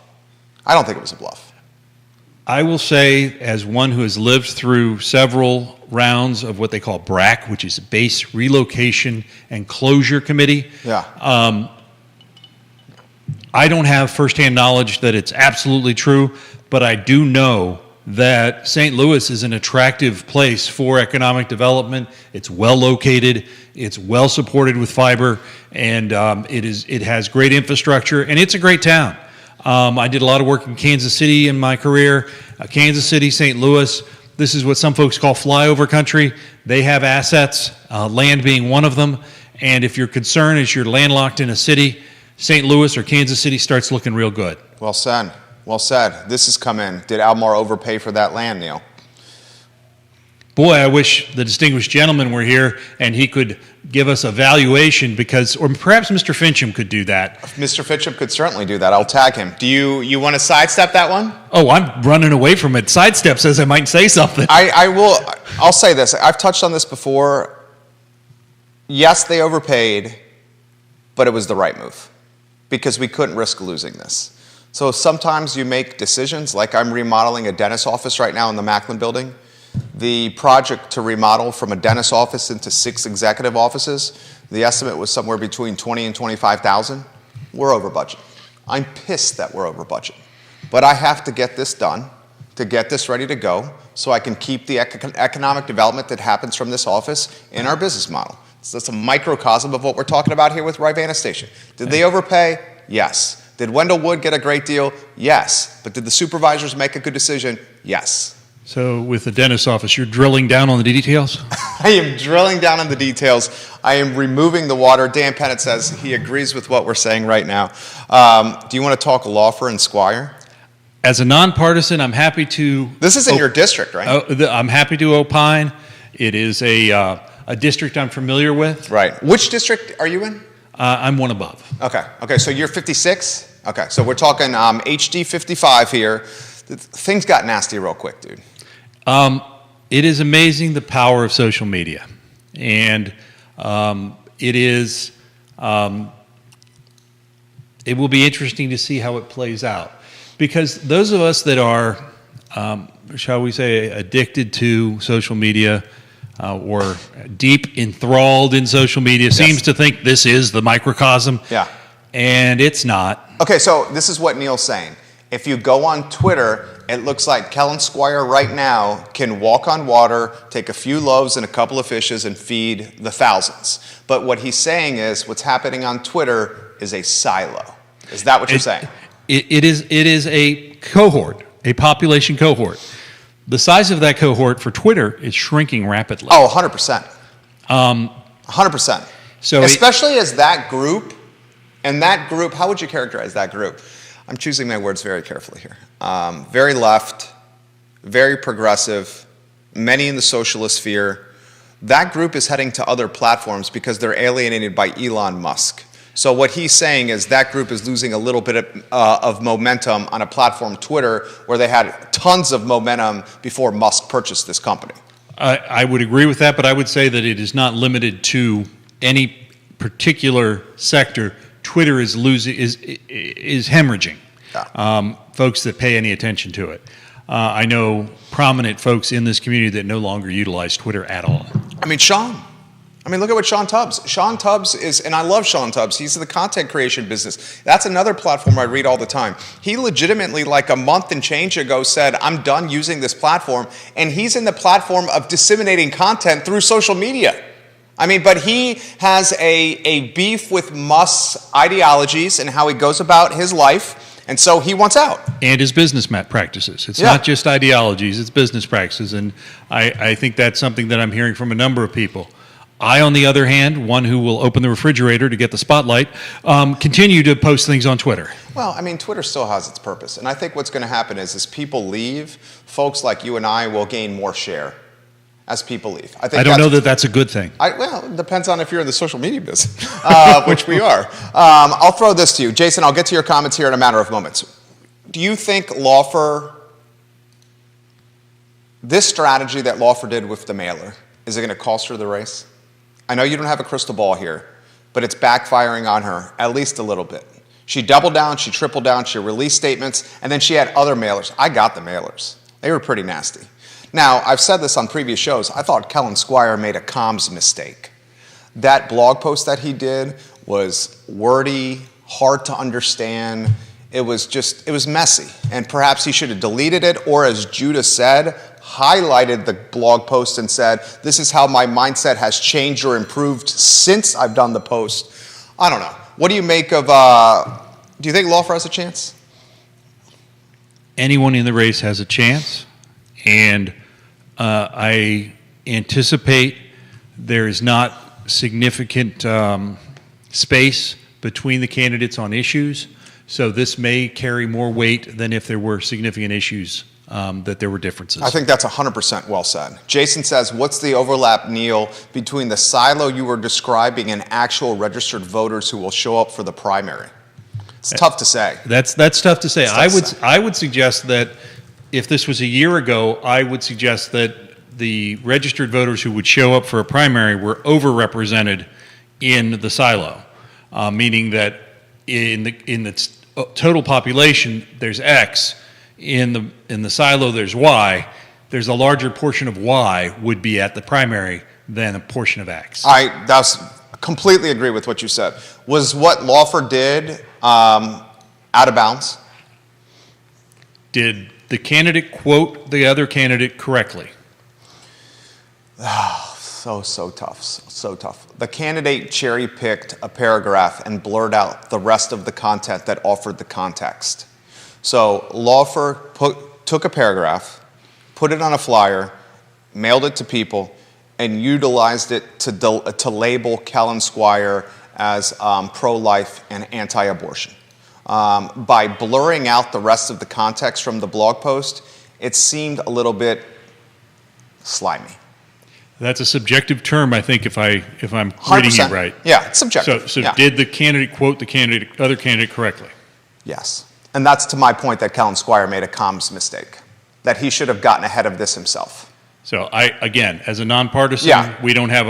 I don't think it was a bluff. I will say, as one who has lived through several rounds of what they call BRAC, which is Base Relocation and Closure Committee. Yeah. I don't have firsthand knowledge that it's absolutely true, but I do know that St. Louis is an attractive place for economic development. It's well located, it's well supported with fiber, and it has great infrastructure, and it's a great town. I did a lot of work in Kansas City in my career. Kansas City, St. Louis, this is what some folks call flyover country. They have assets, land being one of them, and if your concern is you're landlocked in a city, St. Louis or Kansas City starts looking real good. Well said. Well said. This has come in. Did Almar overpay for that land, Neil? Boy, I wish the distinguished gentleman were here and he could give us a valuation or perhaps Mr. Fincham could do that. Mr. Fincham could certainly do that. I'll tag him. Do you want to sidestep that one? Oh, I'm running away from it. Sidestep says I might say something. I'll say this. I've touched on this before. Yes, they overpaid, but it was the right move because we couldn't risk losing this. So sometimes you make decisions, like I'm remodeling a dentist office right now in the Macklin building. The project to remodel from a dentist office into 6 executive offices, the estimate was somewhere between 20 and 25,000. We're over budget. I'm pissed that we're over budget. But I have to get this done, to get this ready to go, so I can keep the economic development that happens from this office in our business model. So that's a microcosm of what we're talking about here with Rivanna Station. Did they overpay? Yes. Did Wendell Wood get a great deal? Yes. But did the supervisors make a good decision? Yes. So with the dentist's office, you're drilling down on the details? I am drilling down on the details. I am removing the water. Dan Pennant says he agrees with what we're saying right now. Do you want to talk Laufer and Squire? As a nonpartisan, I'm happy to... This is in your district, right? I'm happy to opine. It is a district I'm familiar with. Right. Which district are you in? I'm one above. Okay, so you're 56? Okay, so we're talking HD 55 here. Things got nasty real quick, dude. It is amazing the power of social media. And it will be interesting to see how it plays out. Because those of us that are, shall we say, addicted to social media or deep enthralled in social media seems to think this is the microcosm. Yeah. And it's not. Okay, so this is what Neil's saying. If you go on Twitter, it looks like Kellen Squire right now can walk on water, take a few loaves and a couple of fishes and feed the thousands. But what he's saying is what's happening on Twitter is a silo. Is that what you're saying? It is a cohort, a population cohort. The size of that cohort for Twitter is shrinking rapidly. Oh, 100%. 100%. So especially as that group, and that group, how would you characterize that group? I'm choosing my words very carefully here. Very left, very progressive, many in the socialist sphere. That group is heading to other platforms because they're alienated by Elon Musk. So what he's saying is that group is losing a little bit of momentum on a platform, Twitter, where they had tons of momentum before Musk purchased this company. I would agree with that, but I would say that it is not limited to any particular sector. Twitter is hemorrhaging. Yeah. Folks that pay any attention to it. I know prominent folks in this community that no longer utilize Twitter at all. I mean, Sean. Look at what Sean Tubbs. Sean Tubbs is, and I love Sean Tubbs. He's in the content creation business. That's another platform I read all the time. He legitimately, like a month and change ago, said, I'm done using this platform. And he's in the platform of disseminating content through social media. But he has a beef with Musk's ideologies and how he goes about his life, and so he wants out. And his business practices. It's not just ideologies, it's business practices, and I think that's something that I'm hearing from a number of people. I, on the other hand, one who will open the refrigerator to get the spotlight, continue to post things on Twitter. Well, Twitter still has its purpose, and I think what's going to happen is as people leave, folks like you and I will gain more share. As people leave. I don't know that that's a good thing. Well, it depends on if you're in the social media business, which we are. I'll throw this to you. Jason, I'll get to your comments here in a matter of moments. Do you think this strategy that Laufer did with the mailer, is it going to cost her the race? I know you don't have a crystal ball here, but it's backfiring on her, at least a little bit. She doubled down, she tripled down, she released statements, and then she had other mailers. I got the mailers. They were pretty nasty. Now, I've said this on previous shows. I thought Kellen Squire made a comms mistake. That blog post that he did was wordy, hard to understand. It was messy. And perhaps he should have deleted it, or as Judah said, highlighted the blog post and said, this is how my mindset has changed or improved since I've done the post. I don't know. What do you make of, do you think Laufer has a chance? Anyone in the race has a chance. And I anticipate there is not significant space between the candidates on issues. So this may carry more weight than if there were significant issues, that there were differences. I think that's 100% well said. Jason says, what's the overlap, Neil, between the silo you were describing and actual registered voters who will show up for the primary? It's tough to say. That's tough to say. I would suggest that if this was a year ago, I would suggest that the registered voters who would show up for a primary were overrepresented in the silo, meaning that in the total population there's X, in the silo there's Y, there's a larger portion of Y would be at the primary than a portion of X. That's completely agree with what you said. Was what Lawford did out of bounds? Did the candidate quote the other candidate correctly? So tough, so tough. The candidate cherry-picked a paragraph and blurred out the rest of the content that offered the context. So Lawford took a paragraph, put it on a flyer, mailed it to people, and utilized it to label Kellen Squire as pro-life and anti-abortion. By blurring out the rest of the context from the blog post, it seemed a little bit slimy. That's a subjective term, I think, if I'm 100%. reading you right. Yeah, it's subjective. So yeah. did the candidate quote the other candidate correctly? Yes. And that's to my point that Kellen Squire made a comms mistake, that he should have gotten ahead of this himself. So again, as a nonpartisan, Yeah. we don't have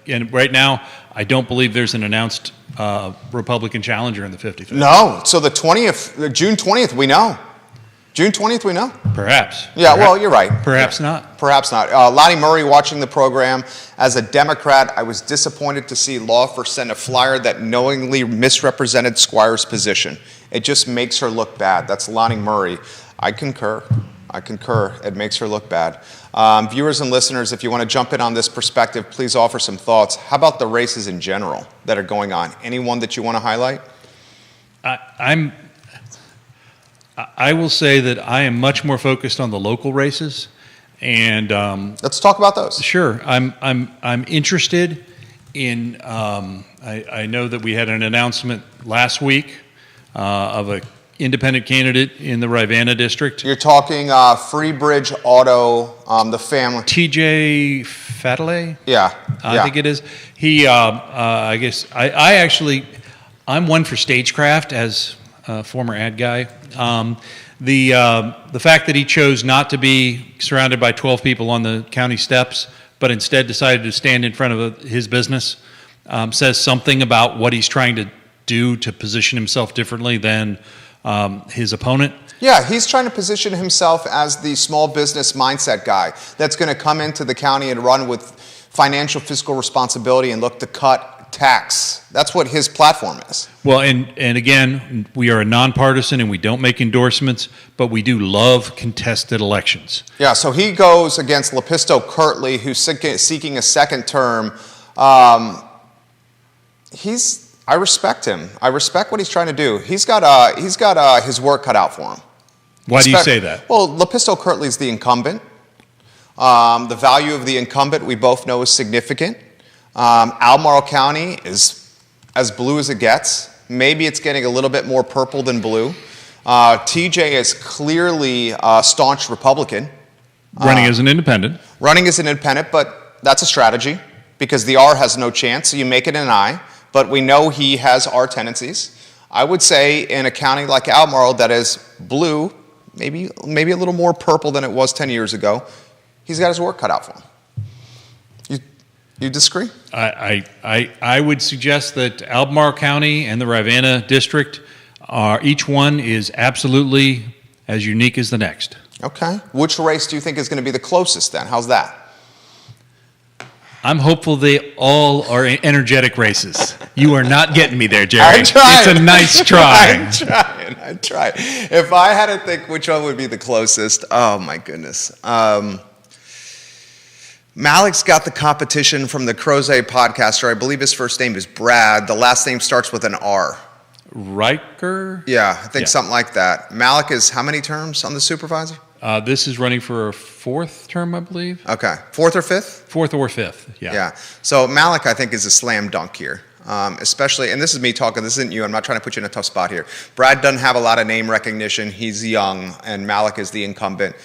and right now, I don't believe there's an announced Republican challenger in the 55th. No. So June 20th, we know. June 20th, we know. Perhaps. Yeah, well, you're right. Perhaps not. Perhaps not. Lonnie Murray watching the program. As a Democrat, I was disappointed to see Lawford send a flyer that knowingly misrepresented Squire's position. It just makes her look bad. That's Lonnie Murray. I concur. It makes her look bad. Viewers and listeners, if you want to jump in on this perspective, please offer some thoughts. How about the races in general that are going on? Anyone that you want to highlight? I will say that I am much more focused on the local races, and Let's talk about those. sure, I'm interested in. I know that we had an announcement last week of an independent candidate in the Rivanna district. You're talking Freebridge Auto, the family. TJ Fatale, Yeah. I think it is. He, I guess, I actually, I'm one for stagecraft as a former ad guy. The fact that he chose not to be surrounded by 12 people on the county steps, but instead decided to stand in front of his business, says something about what he's trying to do to position himself differently than his opponent. Yeah, he's trying to position himself as the small business mindset guy that's going to come into the county and run with financial fiscal responsibility and look to cut tax. That's what his platform is. Well, and again, we are a nonpartisan and we don't make endorsements, but we do love contested elections. Yeah, so he goes against Lepisto Kirtley, who's seeking a second term. I respect him. I respect what he's trying to do. He's got his work cut out for him. Why do you say that? Well, Lepisto Kirtley's the incumbent. The value of the incumbent, we both know, is significant. Albemarle County is as blue as it gets. Maybe it's getting a little bit more purple than blue. TJ is clearly a staunch Republican. Running as an independent. Running as an independent, but that's a strategy because the R has no chance, so you make it an I. But we know he has R tendencies. I would say in a county like Albemarle that is blue, maybe a little more purple than it was 10 years ago, he's got his work cut out for him. You disagree? I would suggest that Albemarle County and the Rivanna District each one is absolutely as unique as the next. Okay. Which race do you think is going to be the closest then? How's that? I'm hopeful they all are energetic races. You are not getting me there, Jerry. I'm trying. It's a nice try. I'm trying. If I had to think which one would be the closest, oh my goodness. Malik's got the competition from the Crozet podcaster. I believe his first name is Brad. The last name starts with an R. Riker? Yeah, I think something like that. Malik is how many terms on the supervisor? This is running for a fourth term, I believe. Okay. Fourth or fifth? Fourth or fifth, yeah. Yeah. So Malik, I think, is a slam dunk here. Especially, and this is me talking, this isn't you, I'm not trying to put you in a tough spot here. Brad doesn't have a lot of name recognition. He's young, and Malik is the incumbent.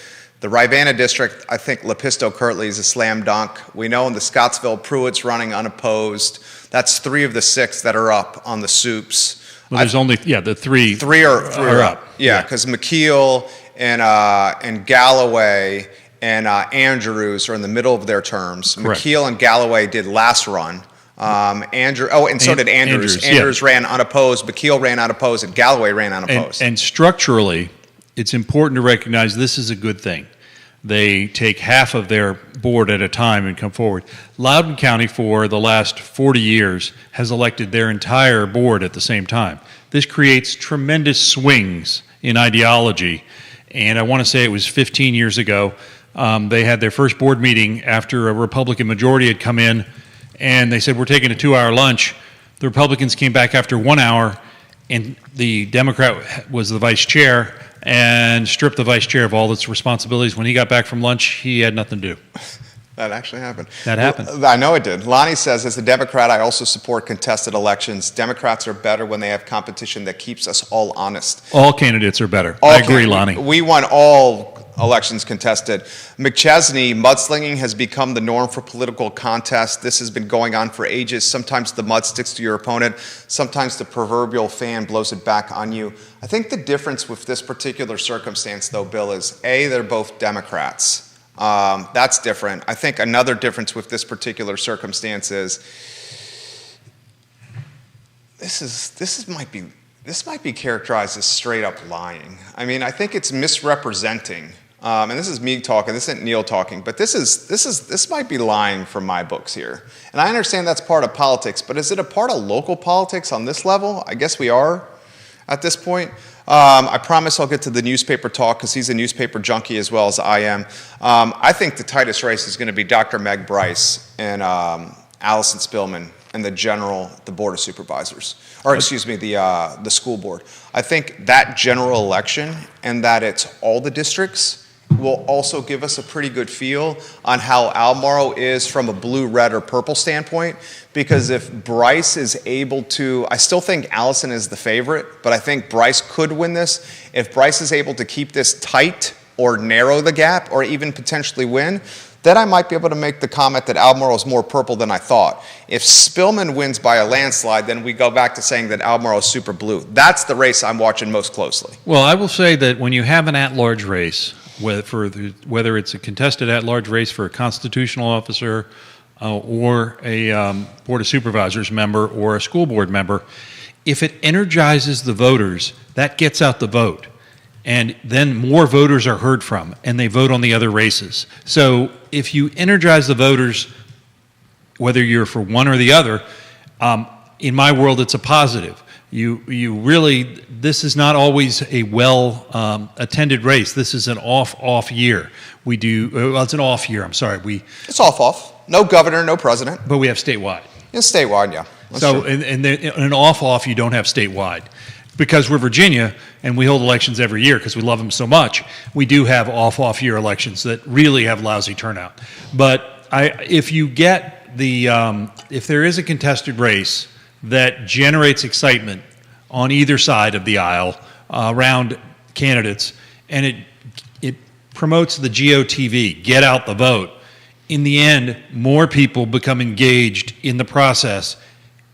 The Rivanna district, I think Lepisto Kirtley is a slam dunk. We know in the Scottsville, Pruitt's running unopposed. That's 3 of the 6 that are up on the soups. Well, there's only, the three. Three are up. Yeah, because McKeel and Galloway and Andrews are in the middle of their terms. Correct. McKeel and Galloway did last run. So did Andrews. Andrews ran unopposed. McKeel ran unopposed, and Galloway ran unopposed. And structurally, it's important to recognize this is a good thing. They take half of their board at a time and come forward. Loudoun County, for the last 40 years, has elected their entire board at the same time. This creates tremendous swings in ideology, and I want to say it was 15 years ago. They had their first board meeting after a Republican majority had come in, and they said, we're taking a 2-hour lunch. The Republicans came back after 1 hour, and the Democrat was the vice chair and stripped the vice chair of all its responsibilities. When he got back from lunch, he had nothing to do. That actually happened. That happened. Well, I know it did. Lonnie says, as a Democrat, I also support contested elections. Democrats are better when they have competition that keeps us all honest. All candidates are better. I agree, Lonnie. We want all elections contested. McChesney, mudslinging has become the norm for political contests. This has been going on for ages. Sometimes the mud sticks to your opponent. Sometimes the proverbial fan blows it back on you. I think the difference with this particular circumstance, though, Bill, is A, they're both Democrats. That's different. I think another difference with this particular circumstance is this might be characterized as straight up lying. I mean, I think it's misrepresenting. And this is me talking. This isn't Neil talking. But this might be lying from my books here. And I understand that's part of politics. But is it a part of local politics on this level? I guess we are at this point. I promise I'll get to the newspaper talk because he's a newspaper junkie as well as I am. I think the tightest race is going to be Dr. Meg Bryce and Allison Spillman and the Board of Supervisors, or excuse me, the school board. I think that general election and that it's all the districts will also give us a pretty good feel on how Albemarle is from a blue, red, or purple standpoint. Because if Bryce is able to, I still think Allison is the favorite, but I think Bryce could win this. If Bryce is able to keep this tight or narrow the gap or even potentially win, then I might be able to make the comment that Albemarle is more purple than I thought. If Spillman wins by a landslide, then we go back to saying that Albemarle is super blue. That's the race I'm watching most closely. Well, I will say that when you have an at-large race, whether it's a contested at-large race for a constitutional officer or a Board of Supervisors member or a school board member, if it energizes the voters, that gets out the vote. And then more voters are heard from, and they vote on the other races. So if you energize the voters, whether you're for one or the other, in my world, it's a positive. You really, this is not always a well attended race. This is an off year. We do, well, it's an off year, I'm sorry. It's off. No governor, no president. But we have statewide. It's statewide, yeah. That's so, true. and an off, you don't have statewide. Because we're Virginia and we hold elections every year because we love them so much, we do have off year elections that really have lousy turnout. But if you get if there is a contested race that generates excitement on either side of the aisle around candidates, and it promotes the GOTV, get out the vote, in the end, more people become engaged in the process,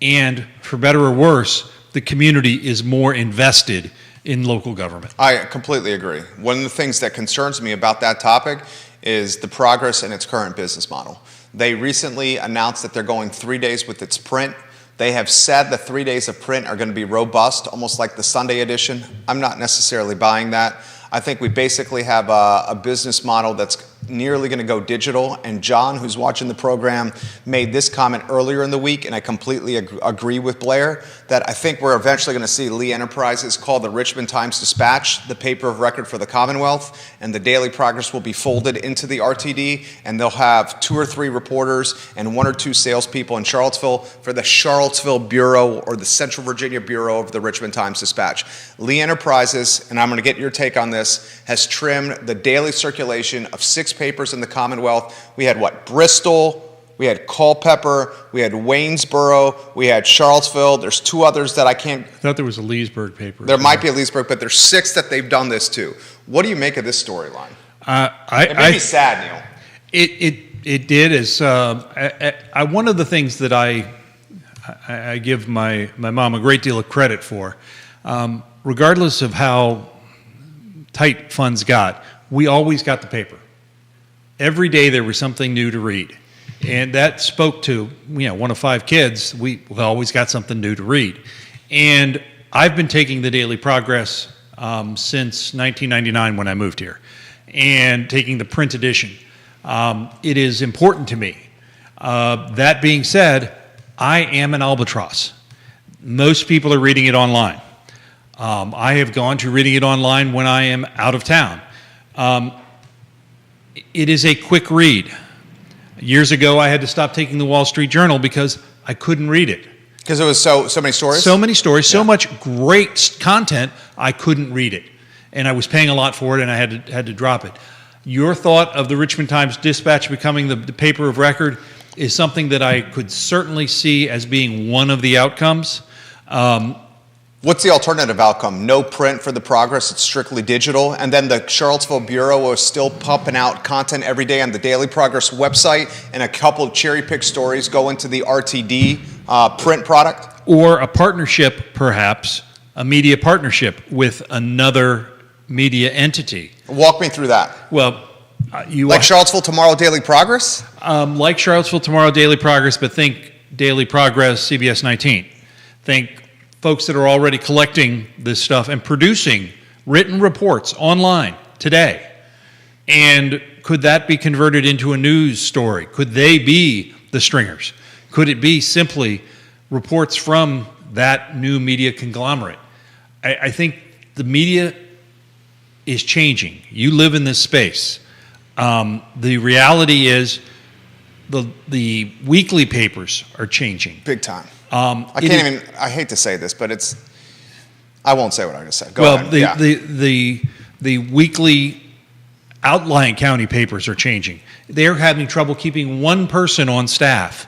and for better or worse, the community is more invested in local government. I completely agree. One of the things that concerns me about that topic is the progress in its current business model. They recently announced that they're going 3 days with its print. They have said the 3 days of print are going to be robust, almost like the Sunday edition. I'm not necessarily buying that. I think we basically have a business model that's nearly going to go digital. And John, who's watching the program, made this comment earlier in the week, and I completely agree with Blair, that I think we're eventually going to see Lee Enterprises call the Richmond Times-Dispatch the paper of record for the Commonwealth, and the Daily Progress will be folded into the RTD, and they'll have 2 or 3 reporters and 1 or 2 salespeople in Charlottesville for the Charlottesville Bureau or the Central Virginia Bureau of the Richmond Times-Dispatch. Lee Enterprises, and I'm going to get your take on this, has trimmed the daily circulation of 6 papers in the Commonwealth. We had Bristol, we had Culpeper, we had Waynesboro, we had Charlottesville. There's 2 others that I can't. I thought there was a Leesburg paper. There might be a Leesburg, but there's 6 that they've done this to. What do you make of this storyline? It made me sad, Neil. It did. One of the things that I give my mom a great deal of credit for, regardless of how tight funds got, we always got the paper. Every day there was something new to read. And that spoke to, one of 5 kids, we always got something new to read. And I've been taking the Daily Progress since 1999 when I moved here. and taking the print edition. It is important to me. That being said, I am an albatross. Most people are reading it online. I have gone to reading it online when I am out of town. It is a quick read. Years ago, I had to stop taking the Wall Street Journal because I couldn't read it. Because it was so many stories? So many stories, so Yeah. much great content, I couldn't read it. And I was paying a lot for it, and I had to drop it. Your thought of the Richmond Times-Dispatch becoming the paper of record is something that I could certainly see as being one of the outcomes. What's the alternative outcome? No print for the Progress, it's strictly digital. And then the Charlottesville Bureau is still pumping out content every day on the Daily Progress website, and a couple of cherry-picked stories go into the RTD print product. Or a partnership, perhaps, a media partnership with another media entity. Walk me through that. Well, you Like Charlottesville Tomorrow Daily Progress? like Charlottesville Tomorrow Daily Progress, but think Daily Progress, CBS 19. Think folks that are already collecting this stuff and producing written reports online today. And could that be converted into a news story? Could they be the stringers? Could it be simply reports from that new media conglomerate? I think the media is changing. You live in this space. The reality is the weekly papers are changing. Big time. I I hate to say this, but I won't say what I'm going to say. Go Well, ahead. the weekly outlying county papers are changing. They're having trouble keeping one person on staff.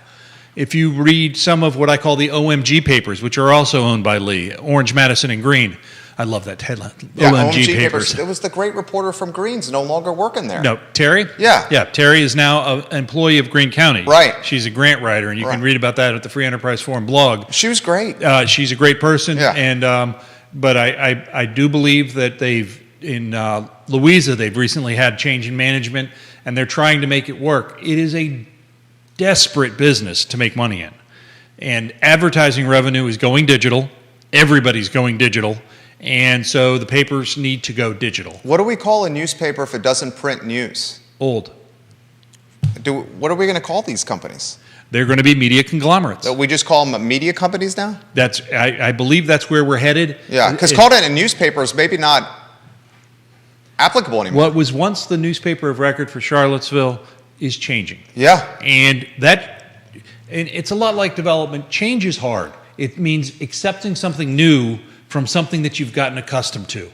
If you read some of what I call the OMG papers, which are also owned by Lee, Orange, Madison, and Green, I love that headline. OMG papers. It was the great reporter from Greens no longer working there. No, Terry? Yeah. Yeah, Terry is now an employee of Greene County. Right. She's a grant writer, and you can Right. read about that at the Free Enterprise Forum blog. She was great. She's a great person, Yeah. and but I do believe that they've in Louisa they've recently had change in management, and they're trying to make it work. It is a desperate business to make money in, and advertising revenue is going digital. Everybody's going digital, and so the papers need to go digital. What do we call a newspaper if it doesn't print news? Old. What are we going to call these companies? They're going to be media conglomerates. We just call them media companies now? I believe that's where we're headed. Yeah, because calling it a newspaper is maybe not applicable anymore. What was once the newspaper of record for Charlottesville is changing. Yeah. And it's a lot like development. Change is hard. It means accepting something new from something that you've gotten accustomed to.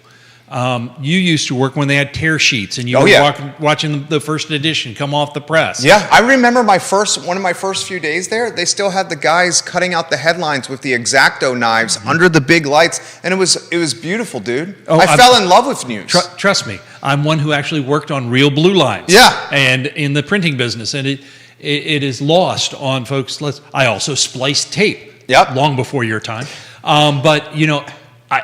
You used to work when they had tear sheets, and you were watching the first edition come off the press. Yeah, I remember one of my first few days there, they still had the guys cutting out the headlines with the X-Acto knives under the big lights, and it was beautiful, dude. I fell in love with news. Trust me, I'm one who actually worked on real blue lines. Yeah. And in the printing business, and it is lost on folks. I also spliced tape. Yep. Long before your time. But you know,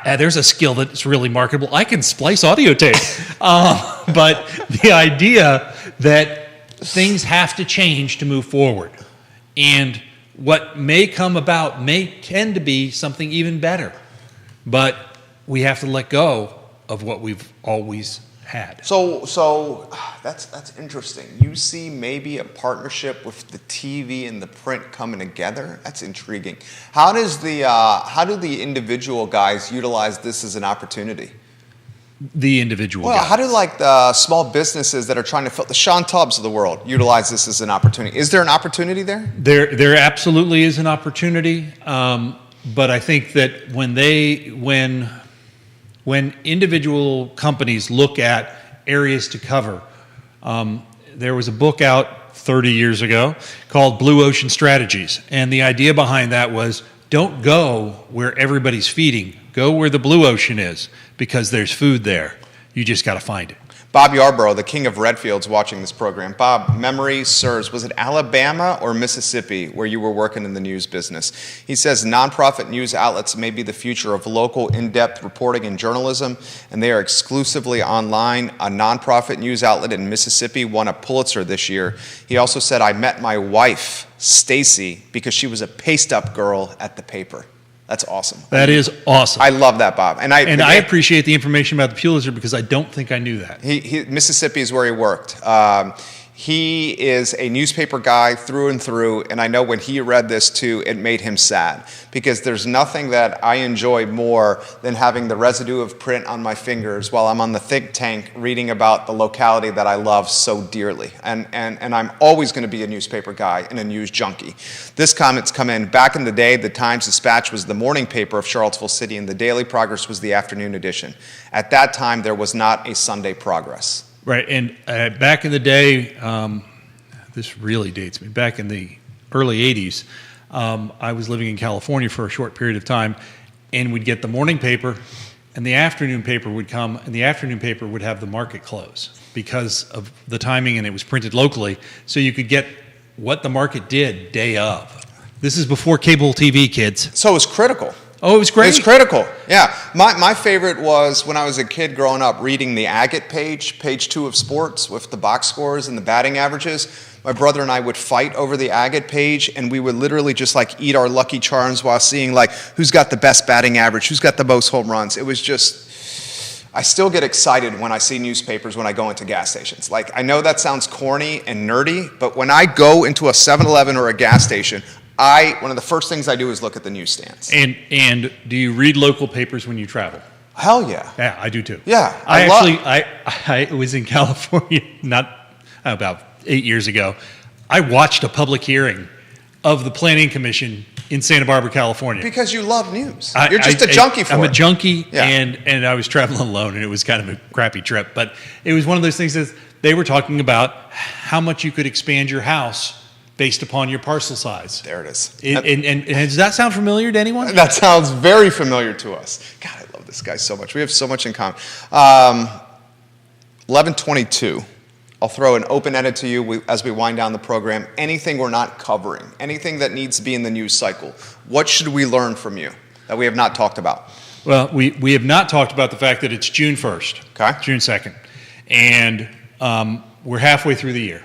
there's a skill that's really marketable. I can splice audio tape. But the idea that things have to change to move forward, and what may come about may tend to be something even better. But we have to let go of what we've always had. So that's interesting. You see maybe a partnership with the TV and the print coming together. That's intriguing. How do the individual guys utilize this as an opportunity? The individual Well, guy. how do like the small businesses that are trying to fill the Sean Tubbs of the world utilize this as an opportunity? Is there an opportunity there? There absolutely is an opportunity, but I think that when individual companies look at areas to cover, there was a book out 30 years ago called Blue Ocean Strategies, and the idea behind that was don't go where everybody's feeding, go where the blue ocean is, because there's food there. You just got to find it. Bob Yarborough, the king of Redfield's watching this program. Bob, memory serves, was it Alabama or Mississippi where you were working in the news business? He says nonprofit news outlets may be the future of local in-depth reporting and journalism, and they are exclusively online. A nonprofit news outlet in Mississippi won a Pulitzer this year. He also said, I met my wife, Stacy, because she was a paste-up girl at the paper. That's awesome. That is awesome. I love that, Bob. And I appreciate the information about the Pulitzer because I don't think I knew that. Mississippi is where he worked. He is a newspaper guy through and through, and I know when he read this too, it made him sad because there's nothing that I enjoy more than having the residue of print on my fingers while I'm on the think tank reading about the locality that I love so dearly. And I'm always going to be a newspaper guy and a news junkie. This comment's come in. Back in the day, the Times-Dispatch was the morning paper of Charlottesville City, and the Daily Progress was the afternoon edition. At that time, there was not a Sunday Progress. Right, and back in the day, this really dates me, back in the early 80s, I was living in California for a short period of time, and we'd get the morning paper, and the afternoon paper would come, and the afternoon paper would have the market close because of the timing, and it was printed locally, so you could get what the market did day of. This is before cable TV, kids. So it was critical. Oh, it was great. It's critical, yeah. My favorite was when I was a kid growing up reading the Agate page 2 of sports with the box scores and the batting averages. My brother and I would fight over the Agate page, and we would literally just like eat our Lucky Charms while seeing like who's got the best batting average, who's got the most home runs. It was just, I still get excited when I see newspapers when I go into gas stations. Like, I know that sounds corny and nerdy, but when I go into a 7-Eleven or a gas station, one of the first things I do is look at the newsstands. And do you read local papers when you travel? Hell yeah. Yeah, I do too. Yeah. I was in California about 8 years ago. I watched a public hearing of the Planning Commission in Santa Barbara, California. Because you love news. You're just a junkie for it. I'm a junkie, yeah. and I was traveling alone, and it was kind of a crappy trip. But it was one of those things that they were talking about how much you could expand your house based upon your parcel size. There it is. And does that sound familiar to anyone? That sounds very familiar to us. God, I love this guy so much. We have so much in common. 11:22. I'll throw an open-ended to you as we wind down the program. Anything we're not covering, anything that needs to be in the news cycle, what should we learn from you that we have not talked about? Well, we have not talked about the fact that it's June 1st, okay. June 2nd, and we're halfway through the year.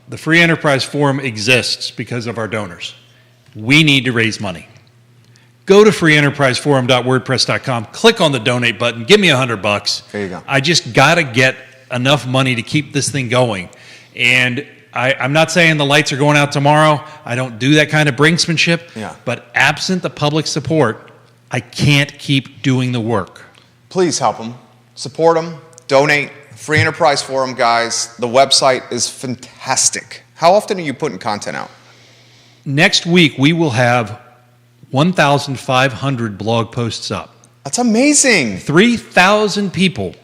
The Free Enterprise Forum exists because of our donors. We need to raise money. Go to freeenterpriseforum.wordpress.com, click on the donate button, give me $100. There you go. I just got to get enough money to keep this thing going. And I'm not saying the lights are going out tomorrow. I don't do that kind of brinksmanship. Yeah. But absent the public support, I can't keep doing the work. Please help them. Support them. Donate. Free Enterprise Forum, guys. The website is fantastic. How often are you putting content out? Next week, we will have 1,500 blog posts up. That's amazing. 3,000 people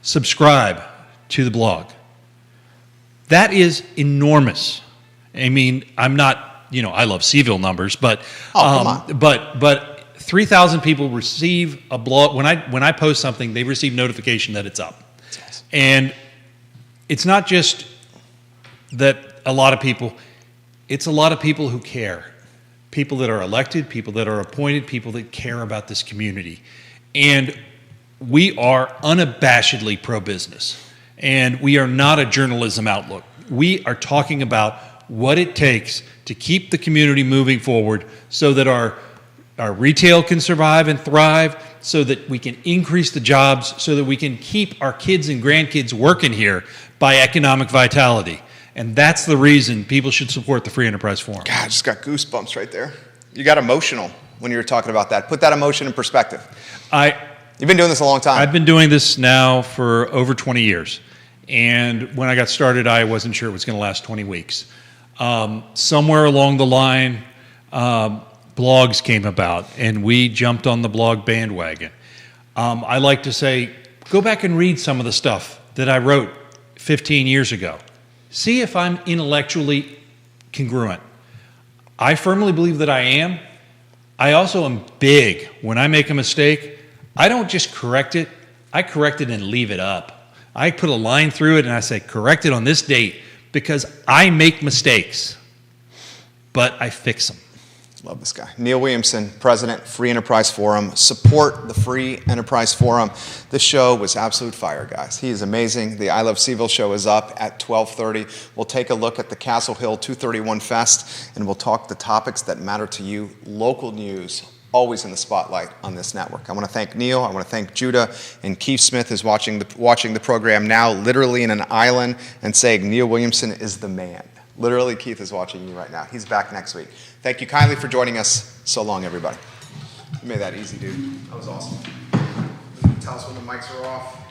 subscribe to the blog. That is enormous. I mean, I'm not, I love Seville numbers, but come on. but 3,000 people receive a blog. When I post something, they receive notification that it's up. Awesome. And it's not just that a lot of people, it's a lot of people who care. People that are elected, people that are appointed, people that care about this community. And we are unabashedly pro-business. And we are not a journalism outlook. We are talking about what it takes to keep the community moving forward so that our retail can survive and thrive, so that we can increase the jobs, so that we can keep our kids and grandkids working here by economic vitality. And that's the reason people should support the Free Enterprise Forum. God, I just got goosebumps right there. You got emotional when you were talking about that. Put that emotion in perspective. You've been doing this a long time. I've been doing this now for over 20 years. And when I got started, I wasn't sure it was going to last 20 weeks. Somewhere along the line, blogs came about, and we jumped on the blog bandwagon. I like to say, go back and read some of the stuff that I wrote 15 years ago. See if I'm intellectually congruent. I firmly believe that I am. I also am big. When I make a mistake, I don't just correct it. I correct it and leave it up. I put a line through it and I say, correct it on this date, because I make mistakes, but I fix them. Love this guy. Neil Williamson, President, Free Enterprise Forum. Support the Free Enterprise Forum. This show was absolute fire, guys. He is amazing. The I Love CVille show is up at 12:30. We'll take a look at the Castle Hill 231 Fest, and we'll talk the topics that matter to you. Local news, always in the spotlight on this network. I want to thank Neil. I want to thank Judah and Keith Smith is watching the program now, literally in an island, and saying Neil Williamson is the man. Literally, Keith is watching you right now. He's back next week. Thank you kindly for joining us. So long, everybody. You made that easy, dude. That was awesome. Tell us when the mics are off.